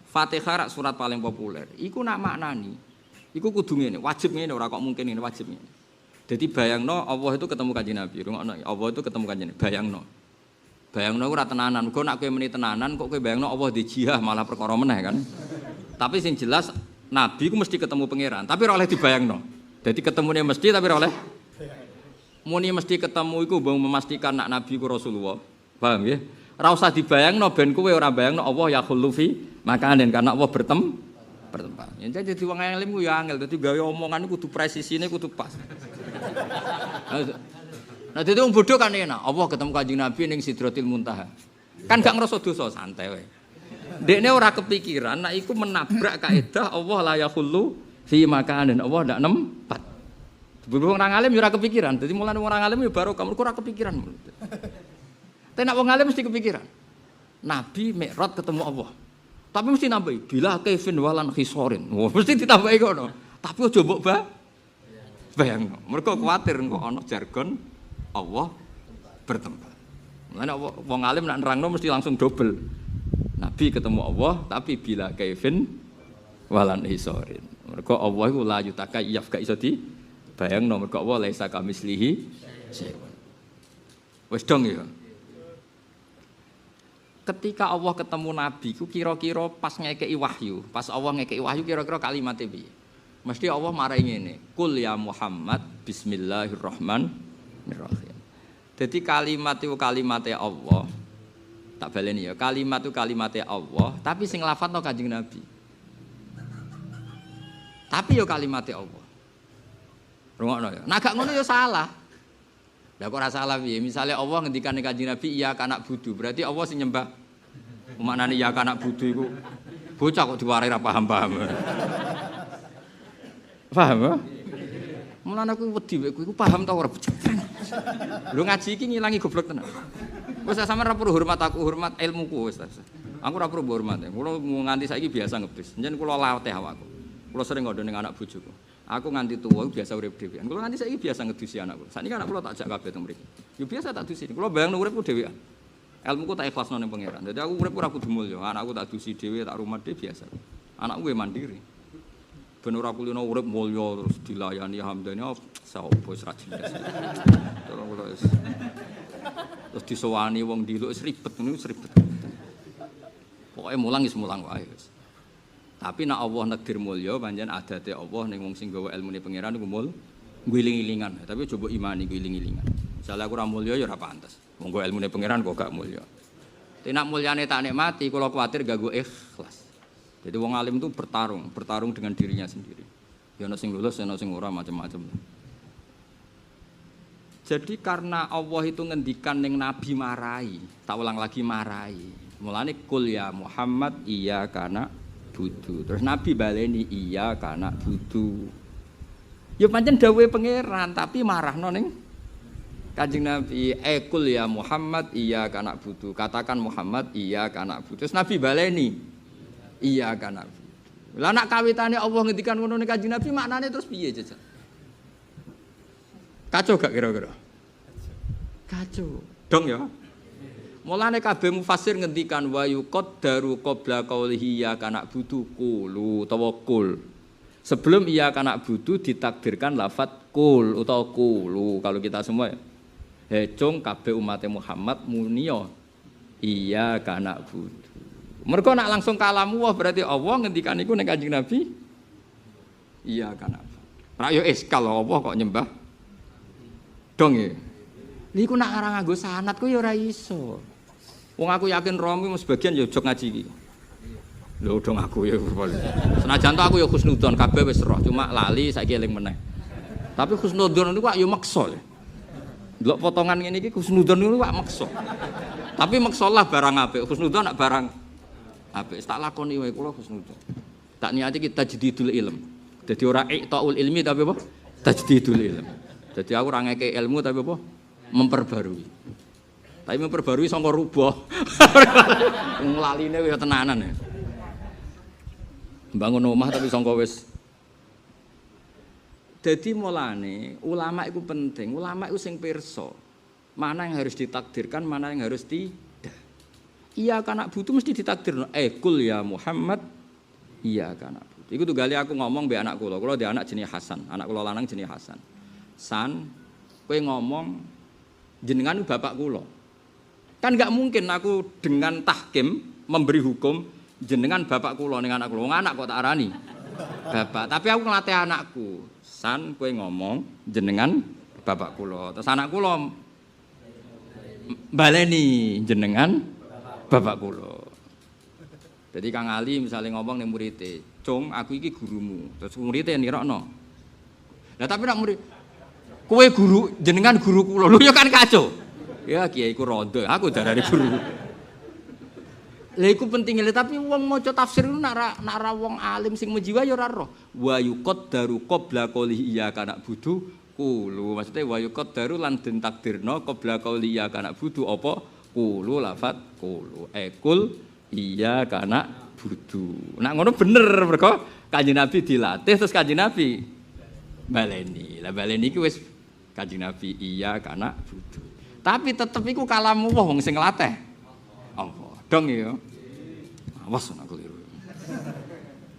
Fatihah surat paling populer. Iku nak maknani iku kudu ngene, wajib ngene ora kok mungkin ngene wajib ngene. Dadi bayangno Allah itu ketemu Kanjeng Nabi, rungokno Allah itu ketemu Kanjeng Nabi, bayangno. Bayangno ora tenanan, kok nek kowe meni tenanan kok kowe bayangno Allah dijihah malah perkara meneh kan. Tapi sing jelas Nabi ku mesti ketemu pangeran, tapi ora oleh dibayangno. Dadi ketemune mesti tapi ora oleh. Muni mesti ketemu iku mbok memastikan nak Nabi ku Rasulullah. Paham nggih? Ora usah dibayangno ben kowe ora bayangno Allah ya khulufi makanen karena Allah bertempat. Ya jadi wong alim ku ya angel, dadi gawe omongan kudu presisine kudu pas. Nah dadi wong bodoh kan enak, Allah ketemu Kanjeng Nabi ning Sidratil Muntaha. Kan gak ngrasa dosa, santai wae. Dekne ora kepikiran nek iku menabrak kaidah Allah la yakhullu fi makanin, Allah ndak nempat. Wong orang alim ya ora kepikiran, dadi mulane wong orang alim ya baru kamu ora kepikiran. Tapi nek wong alim mesti kepikiran. Nabi Mi'raj ketemu Allah. Tapi mesti nambahi bila kaifin walan khisorin. Wah, mesti ditambahi kono. Tapi aja mbok bayangno. Mergo kuwatir engko ana jargon Allah bertempat. Mulane wong alim nek nerangno mesti langsung dobel. Nabi ketemu Allah tapi bila kaifin walan khisorin. Mergo Allah iku la yutakayyaf gak iso di bayangno mergo Allah laisa kamislihi syai'un. Wis dong ya. Ketika Allah ketemu Nabi, ku kira-kira pas ngekei wahyu, pas Allah ngekei wahyu kira-kira kalimatnya piye? Mesti Allah marai ngene, Qul ya Muhammad bismillahirrahmanirrahim. Jadi kalimat itu kalimatnya Allah. Tak baleni ya, kalimat itu kalimatnya Allah, tapi sing lafadzno Kanjeng Nabi. Tapi yo kalimatnya Allah. Rungokno ya. Nah gak ngono ya salah. Lah kok ora salah piye? Misale Allah ngendikan ning Kanjeng Nabi iya kanak budu, berarti Allah sing nyembah maknane ya kanak budu iku bocah kok diwarai ra paham-paham. Paham ya? Mulane aku wedi kowe iku paham ta ora? Lho ngaji iki ngilangi goblok tenan. Wis sampeyan ora perlu hormat aku, hormat ilmuku wis. Aku ora perlu hormat. Kulo nganti saiki biasa ngebis. Njen kulo latih awakku. Kulo sering ngandha ning anak bojoku. Aku nganti tuwa biasa urip dhewean. Kulo nganti saiki biasa ngedusi anakku. Sakniki anak kulo tak jak kabeh teng mriki. Yo biasa tak dusi. Kulo bayang uripku dhewean. Ilmuku tak ikhlasno ning pangeran. Dadi aku urip ora kudu mulya, anakku tak dusi dhewe, tak rumah dhewe biasa. Anakku ya mandiri. Ben ora kulino urip mulya terus dilayani hamdani sapa wis ra jelas. Terus disowani wong ndiluk wis ribet ngono wis ribet. Pokoke mulang wis mulang wae wis. Tapi nek Allah negdir mulya pancen adate Allah ning wong sing gawa ilmune pangeran iku mul ngiling-ilingan. Tapi coba imani ngiling-ilingan. Misale aku ora mulya ya ora pantes. Wong ilmune pangeran kok gak mulya. Tapi nek mulyane tak nikmati kula kuwatir ganggu ikhlas. Jadi wong alim itu bertarung dengan dirinya sendiri. Ya ana sing lulus, ana sing ora macam-macam. Jadi karena Allah itu ngendikan ning nabi marai, tak ulang lagi marai. Mulane kul ya Muhammad iya kana budu. Terus nabi baleni iya kana budu. Ya pancen dawuhe pangeran tapi marahno ning Kanjeng Nabi kul ya Muhammad iya kana budu. Katakan Muhammad iya kana budu. Terus nabi baleni iya kana budu. Lah nek kawitane Allah ngendikan ngono ning Kanjeng Nabi maknane terus piye jajal? Kacau gak kira-kira? Kacau. Dong ya. Mulane kabeh mufassir ngendikan wa yuqaddaru qabla qaulihi ya kana budu qulu tawakkul. Sebelum iya kana budu ditakdirkan lafaz kul utawa qulu. Kalau kita semua hecung kabeh umat Muhammad muniya iya kana budu. Mergo nak langsung kalamu wah berarti Allah ngendikan iku ning Kanjeng Nabi iya kana. Ra yo eskal Allah kok nyembah dong ya. Niku nak arang nganggo sanad ku ya ora iso. Wong aku yakin Romi mung sebagian ya jog ngaji iki. Lho dong aku ya. Senajan to aku ya husnudzon kabeh wis roh, cuma lali saiki eling meneh. Tapi husnudzon niku kok ya maksa. Delok potongan ngene iki husnudzon niku kok maksa. Tapi maksalah barang apik, husnudzon nak barang apik. Tak lakoni wae kula husnudzon. Tak niati kita tajdidul ilm. Dadi ora iqtaul ilmi tapi apa? Tajdidul ilm. Jadi aku ora ngeke ilmu tapi apa? Memperbarui. Tapi memperbarui sangka rubah. Nglaline ya tenanan ya. Bangun omah tapi sangka wis. Dadi mulane ulama iku penting. Ulama iku sing pirsa. Mana yang harus ditakdirkan, mana yang harus tidak. Iya kana butuh mesti ditakdirno. Kul ya Muhammad iya kana butuh. Iku tunggale aku ngomong mbek anak kula. Kula dhe anak jenenge Hasan. Anak kula lanang jenenge Hasan. San, kowe ngomong jenengan bapak kula. Kan enggak mungkin aku dengan tahkim memberi hukum jenengan bapak kula ning anak kula. Wong anak kok tak arani bapak. Tapi aku ngelatih anakku. San, kowe ngomong jenengan bapak kula. Terus anak kula baleni jenengan bapak kula. Jadi Kang Ali misalnya ngomong ning murid-e, "Cung, aku iki gurumu." Terus murid-e nirokno. Lah tapi nek murid kowe guru jenengan guru kula. Lho ya kan kacau. Ya kiai ku rondo, aku darane guru. Lha iku penting tapi wong maca tafsir iku nek ra wong alim sing menjiwa ya ora roh. Wa yuqaddaru qabla qoulihi ya kana budu qulu. Maksudnya wa yuqaddaru lan den takdirna qabla qoulihi ya kana budu apa? Qulu lafat qulu. Kul iya kana budu. Nek ngono bener mergo Kanjeng Nabi dilatih terus Kanjeng Nabi baleni. Lah baleni iki wis Kanjeng Nabi iya kana budu. Tapi tetep iku kalamu wong sing nglatih. Apa? Dong ya. Awas nek keliru.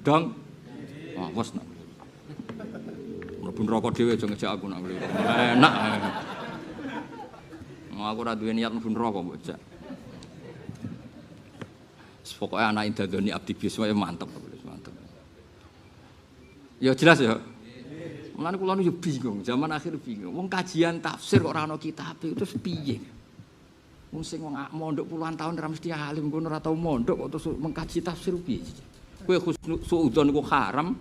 Dong. Awas nek. Mlebu neraka dhewe aja ngejak aku nek keliru. Enak. Aku ora duwe niat mlebu neraka mbok jak. Pokoke anak indadoni abdi biswa ya mantep. Ya jelas ya. Mulane kula nu yo bingung, zaman akhir bingung. Wong kajian tafsir kok ora ana kitab terus piye? Wong sing wong mondok puluhan tahun ora mesti alim, kono ora tau mondok kok terus mengkaji tafsir piye? Kowe husnudzon iku haram,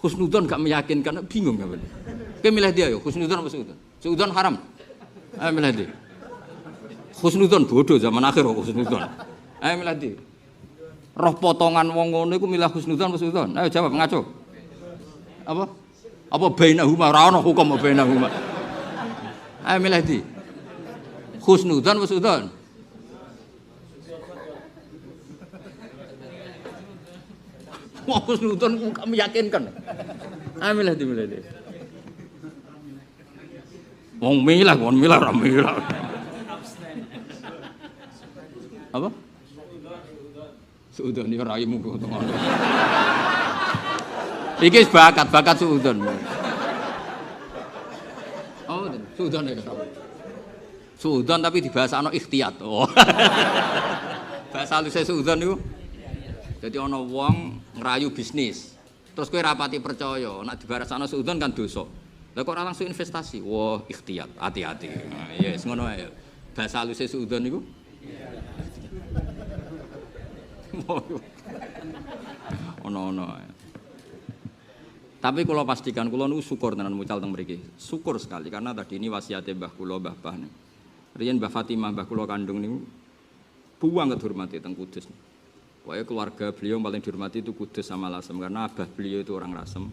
husnudzon gak meyakinkan, bingung kan. Kowe milih dia yo, husnudzon apa suudzon? Suudzon haram. Ayo milih dia. Husnudzon bodoh zaman akhir kok husnudzon. Ayo milih dia. Roh potongan wong ngono iku milih husnudzon apa suudzon? Ayo jawab ngaco. Apa? Apa bainahuma ora ana hukum bainahuma. Ayo milih di. Husnudzon apa suudzon? Wah husnudzon kok meyakinkan. Ayo milih di. Wong milah ora milah. Apa? Suudon iki raimu kok ngono. Iki bakat suudon. Oh, suudon ya. Suudon tapi dibahasano ikhtiyat. Oh. Bahasa halus suudon niku. Dadi ana wong ngrayu bisnis. Terus kowe rapati percaya, nek dibahasano suudon kan dosa. Lah kok ora langsung investasi? Wah, ikhtiyat, hati-hati. Nah, yes, ngono ae. Bahasa halus suudon niku. Ono. Tapi kalau pastikan kula niku syukur tenan mucal teng mriki. Syukur sekali karena tadi ini wasiate mbah kula, Mbah Bah. Riyen Mbah Fatimah mbah kula kandung niku buang dihormati teng Kudus. Pokoknya keluarga beliau paling dihormati itu Kudus sama Lasem karena abah beliau itu orang Lasem.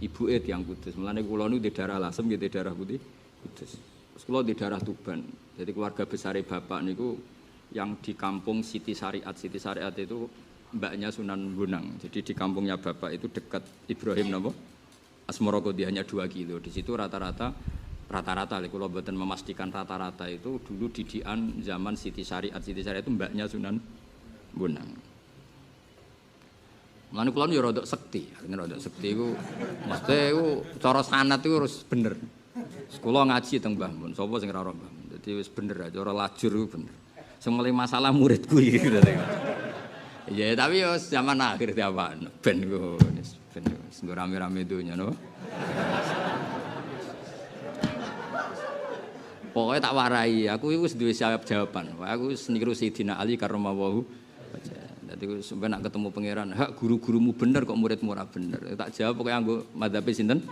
Ibuke tiyang Kudus. Mulane kula niku di daerah Lasem nggih di daerah putih Kudus. Terus kula di daerah Tuban. Jadi keluarga besare bapak niku yang di kampung Siti Syariat. Siti Syariat itu mbaknya Sunan Bonang. Jadi di kampungnya bapak itu dekat Ibrahim napa? Asmoro dia hanya 2 kilo. Di situ rata-rata kalau mboten memastikan rata-rata itu dulu didikan zaman Siti Syariat. Siti Syariat itu mbaknya Sunan Bonang. Mulane kula yo rodok sekti. Artine rodok sekti iku mesti iku cara sanad iku harus bener. Kula ngaji teng Mbah Mun. Sapa sing ora ora Mbah Mun. Dadi wis bener ae cara lajur iku bener. Sing mulai masalah muridku iki gitu. Ya tapi yo zaman akhir tiapan ben ku ben sing rame-rame donya no. Pokoknya tak warai, aku wis duwe jawaban. Aku wis niru Sayyidina Ali karramallahu wajhahu. Dadi sampe nak ketemu pangeran, hak guru-gurumu bener kok muridmu ora bener. Tak jawab pokoknya anggo madzhabe sinten?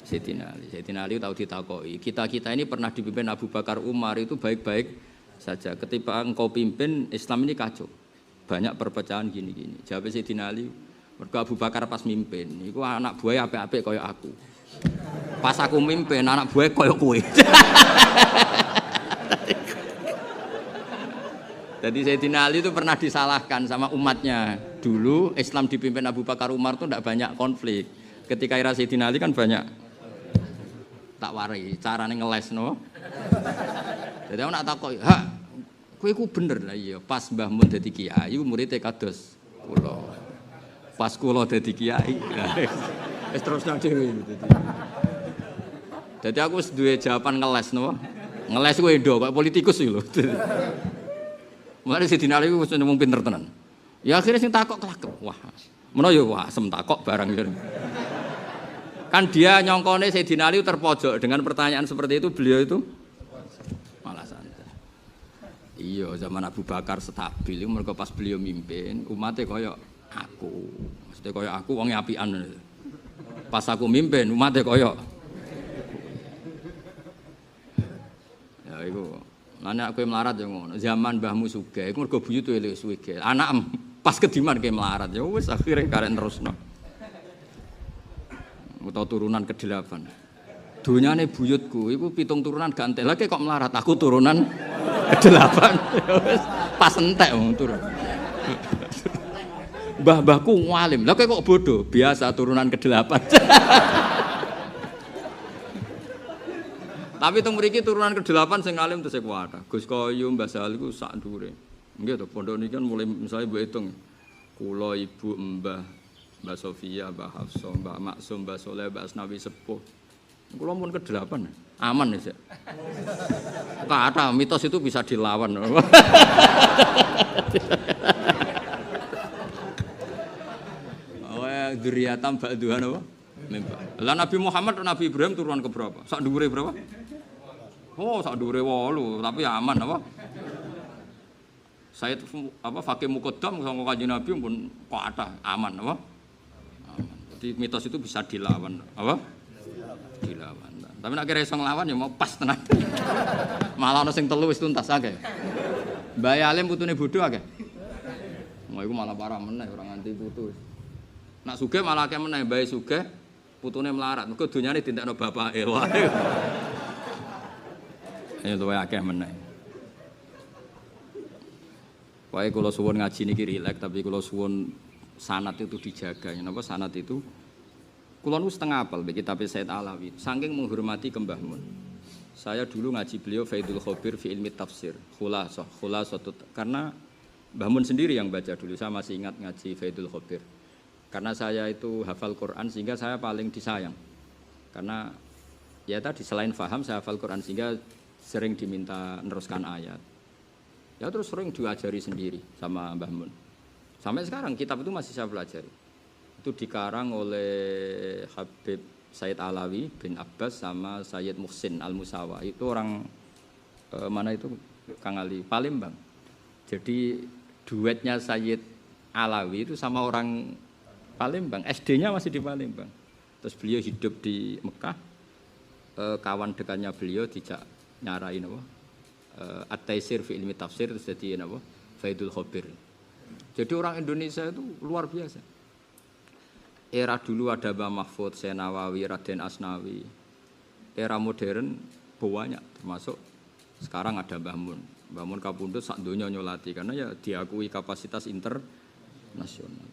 Sayyidina Ali. Sayyidina Ali tahu ditakoki. Kita ini pernah dipimpin Abu Bakar Umar itu baik-baik saja. Ketika engkau pimpin Islam ini kacau. Banyak perpecahan gini-gini. Jawab Sayyidina Ali, mergo Abu Bakar pas mimpin, iku anak buah apik-apik kaya aku. Pas aku mimpin anak buah kaya kowe. Jadi Sayyidina Ali itu pernah disalahkan sama umatnya. Dulu Islam dipimpin Abu Bakar Umar itu tidak banyak konflik. Ketika era Sayyidina Ali kan banyak. Tak warai, carane ngeles no. Jadi aku nak takoki, "Hak, kowe iku bener lah iya. Pas Mbah Mun dadi kiai, muridé kados kula. Pas kula dadi kiai, wis terusno dhewe dadi. Dadi aku wis duwe jawaban ngeles no. Ngeles kowe ndo kok politikus iki lho. Mulane Sayyidina Ali wis ngomong pinter tenan. Ya akhirnya sing takok kelakep. Wah, menawa ya wah asem takok barang gitu. Kan dia nyongkone Sayyidina Ali terpojok dengan pertanyaan seperti itu, beliau itu malah santai. Iya, zaman Abu Bakar stabil, mergo pas beliau mimpin, umatnya kaya aku. Maksudnya kaya aku wong apian. Pas aku mimpin, umatnya kaya ya iku. Anak kowe melarat ya ngono. Zaman mbahmu sugih, iku mergo buyut luwih sugih. Anak pas kediman kowe melarat ya wis akhire karek terusno. Utawa turunan ke-8. Donyane buyutku iku 7 turunan gak entek. Lah kok melarat aku turunan ke-8. Wis pas entek wong turun. Mbah-mbahku ngalim. Lah kok bodoh, biasa turunan ke-8. Tapi teng mriki turunan ke-8 sing alim tesih kuwat. Gus Koyo Mbah Sal iku sak ndure. Nggih to pondok niki kan mulai misalnya mbok hitung. Kula ibu Mbah Sofia, Mbah Hafsah, Mbah Maksum, Mbah Soleh, Mbah Asnawi sepuh. Kula pun ke-8. Aman ya, Cek. Kata mitos itu bisa dilawan. Oh, dzurriatan ba'duhan apa? Lah Nabi Muhammad dan Nabi Ibrahim turunan ke berapa? Sak dhuwure berapa? Oh, sak dhuwure 8, tapi aman apa? Saya apa Fakih Muqaddam sama Kanjeng Nabi pun kuatah aman apa? Aman. Jadi mitos itu bisa dilawan apa? Dilawan. Tapi nek kira iso nglawan ya mau pas tenan. Malah ana sing telu wis tuntas akeh. Mbah Alim putune bodho akeh. Mau iku malah parah meneh ora nganti putu. Nak sugih malah akeh meneh Mbah sugih putune melarat. Mergo donyane dintekno bapake wae. Ya luwih akeh meneh. Wae kula suwun ngaji niki rileks tapi kula suwun sanad itu dijaga. Napa sanad itu kula nu setengah apal mbek kitab Said Alawi. Saking menghormati Mbah Mun. Saya dulu ngaji beliau Faidul Khabir fi ilmi tafsir. Khulasah karena Mbah Mun sendiri yang baca dulu. Saya masih ingat ngaji Faidul Khobir. Karena saya itu hafal Quran sehingga saya paling disayang. Karena ya tadi selain paham saya hafal Quran sehingga sering diminta meneruskan ayat. Ya terus sering diajari sendiri sama Mbah Mun. Sampai sekarang kitab itu masih saya pelajari. Itu dikarang oleh Habib Sayyid Alawi bin Abbas sama Sayyid Muhsin Al-Musawa. Itu orang mana itu Kang Ali? Palembang. Jadi duetnya Sayyid Alawi itu sama orang Palembang. SD-nya masih di Palembang. Terus beliau hidup di Mekah. Kawan dekatnya beliau dijak nyarain apa? At-Taisir fi ilmi tafsir terus jadi apa? Faidul Khobir. Jadi orang Indonesia itu luar biasa. Era dulu ada Mbah Mahfud, Senawawi, Raden Asnawi. Era modern banyak termasuk sekarang ada Mbah Mun. Mbah Mun kapundhut sak donya nyolati karena ya diakui kapasitas internasional.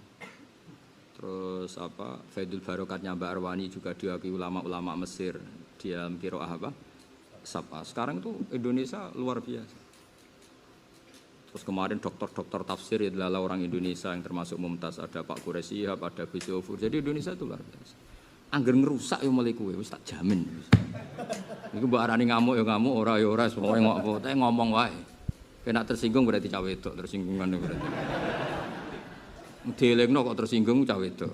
Terus apa Faidul Barokatnya Mbak Arwani juga diakui ulama-ulama Mesir. Dia qiraah apa? Sapa. Sekarang itu Indonesia luar biasa. Terus kemarin dokter-dokter tafsir adalah orang Indonesia yang termasuk Mumtaz, ada Pak Quraisy Shihab, ada Gus Yofur. Jadi Indonesia itu luar biasa. Angger ngerusak yo mulai kowe wis tak jamin. Iku mbok arani ngamuk ya ngamuk, ora ya ora, semoga ngomong wae. Kena tersinggung berarti cah wedok, tersinggungan berarti. Dielingno kok tersinggung cah wedok.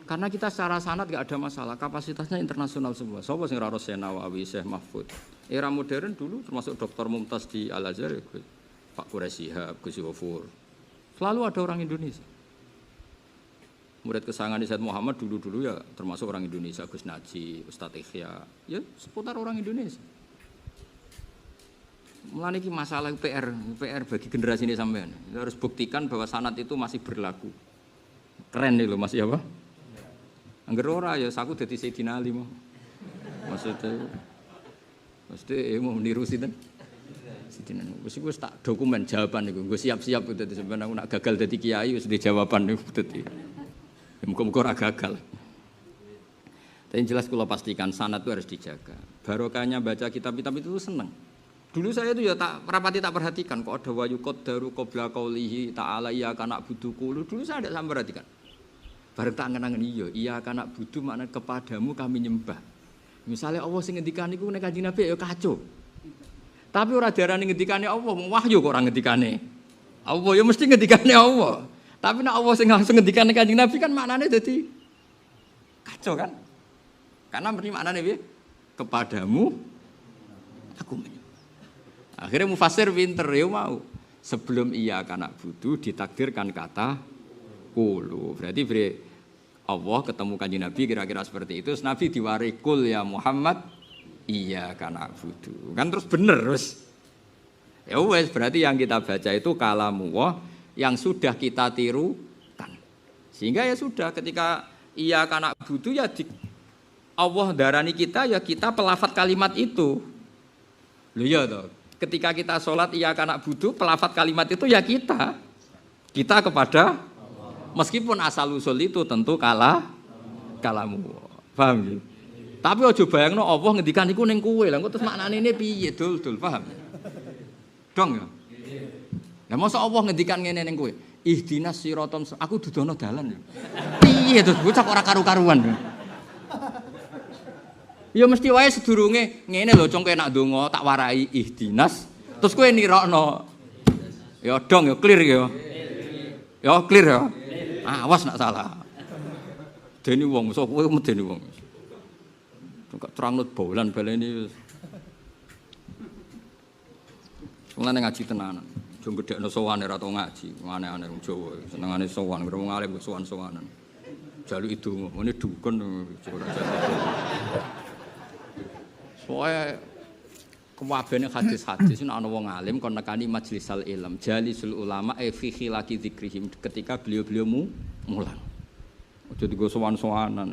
Karena kita secara sanad enggak ada masalah, kapasitasnya internasional semua. Sapa sing ora Senawawi, Syekh Mahfud. Era modern dulu termasuk Dr. Mumtaz di Al-Azhar, Pak Quraisy Shihab, Gus Yofur. Selalu ada orang Indonesia. Murid kesayangan Said Muhammad dulu-dulu ya termasuk orang Indonesia, Gus Naji, Ustadz Ikhya, ya seputar orang Indonesia. Mulane iki masalah PR bagi generasi ini sampean. Harus buktikan bahwa sanad itu masih berlaku. Keren nih loh masih apa? Angger ora ya aku dadi Sayyidina Ali mau. Maksudnya mau meniru sinten? Sayyidina Ali. Wis tak dokumen jawaban niku. Gue siap-siap dadi sampean aku nak gagal dadi kiai wis di jawaban niku dadi. Muka-muka ora gagal. Tapi jelas kalau pastikan sanad itu harus dijaga. Barokahnya baca kitab-kitab itu seneng. Dulu saya itu ya rapati tak perhatikan kok ada wayu qaddaru qabla qaulihi ta'ala iya kana buduku. Dulu saya tidak sampai perhatikan. Bareng tak ngenangen iya kana budu makna kepadamu kami nyembah. Misalnya Allah sing ngendikan niku nek Kanjeng Nabi ya kacau. Tapi ora darani ngendikane Allah, wahyu kok ora ngendikane. Allah ya mesti ngendikane Allah. Tapi nek Allah sing langsung ngendikane Kanjeng Nabi kan maknane dadi kacau kan? Karena berarti maknane piye? Kepadamu aku menyembah. Akhirnya mufassir pinter ya mau. Sebelum iya kana budu ditakdirkan kata kulu. Berarti Allah ketemu Kanjeng Nabi kira-kira seperti itu. Nabi diwarikul ya Muhammad iya kana budu. Kan terus bener terus. Ya wes berarti yang kita baca itu kalamullah yang sudah kita tirukan. Sehingga ya sudah ketika iya kana budu ya Allah darani kita ya kita pelafat kalimat itu. Lho ya toh. Ketika kita sholat iya kana budu pelafat kalimat itu ya kita kepada meskipun asal usul itu tentu kalamu. Paham ya? Tapi aja bayangno Allah ngendikan iku ning kowe. Lah kok terus maknane ini piye dul paham? Dong ya. Lah mosok Allah ngendikan ngene ning kowe. Ihdinas siratal aku dudono dalan. Piye to bocah ora karu-karuan. Ya mesti wae sedurunge ngene lho cong nak ndonga tak warai ihdinas terus kowe nirokno. Ya dong ya clear ya. Ya clear ya. Awas nak salah. Deni wong sok kowe medeni wong. Kok terangnut bolan baleni. Mulane ngaji tenanan. Jo gedhekno sowane ora tau ngaji. Aneh-aneh wong Jawa senengane sowan, wong alim sowan-sowanan. Jaluki donga, ngene dukun. Soale kewabene hadis-hadis nek ana wong alim kon nekani majlisal ilm, jalisul ulama fi khilaqi dzikrihim ketika beliau-beliau mulang. Aja digo sowan-sowanan.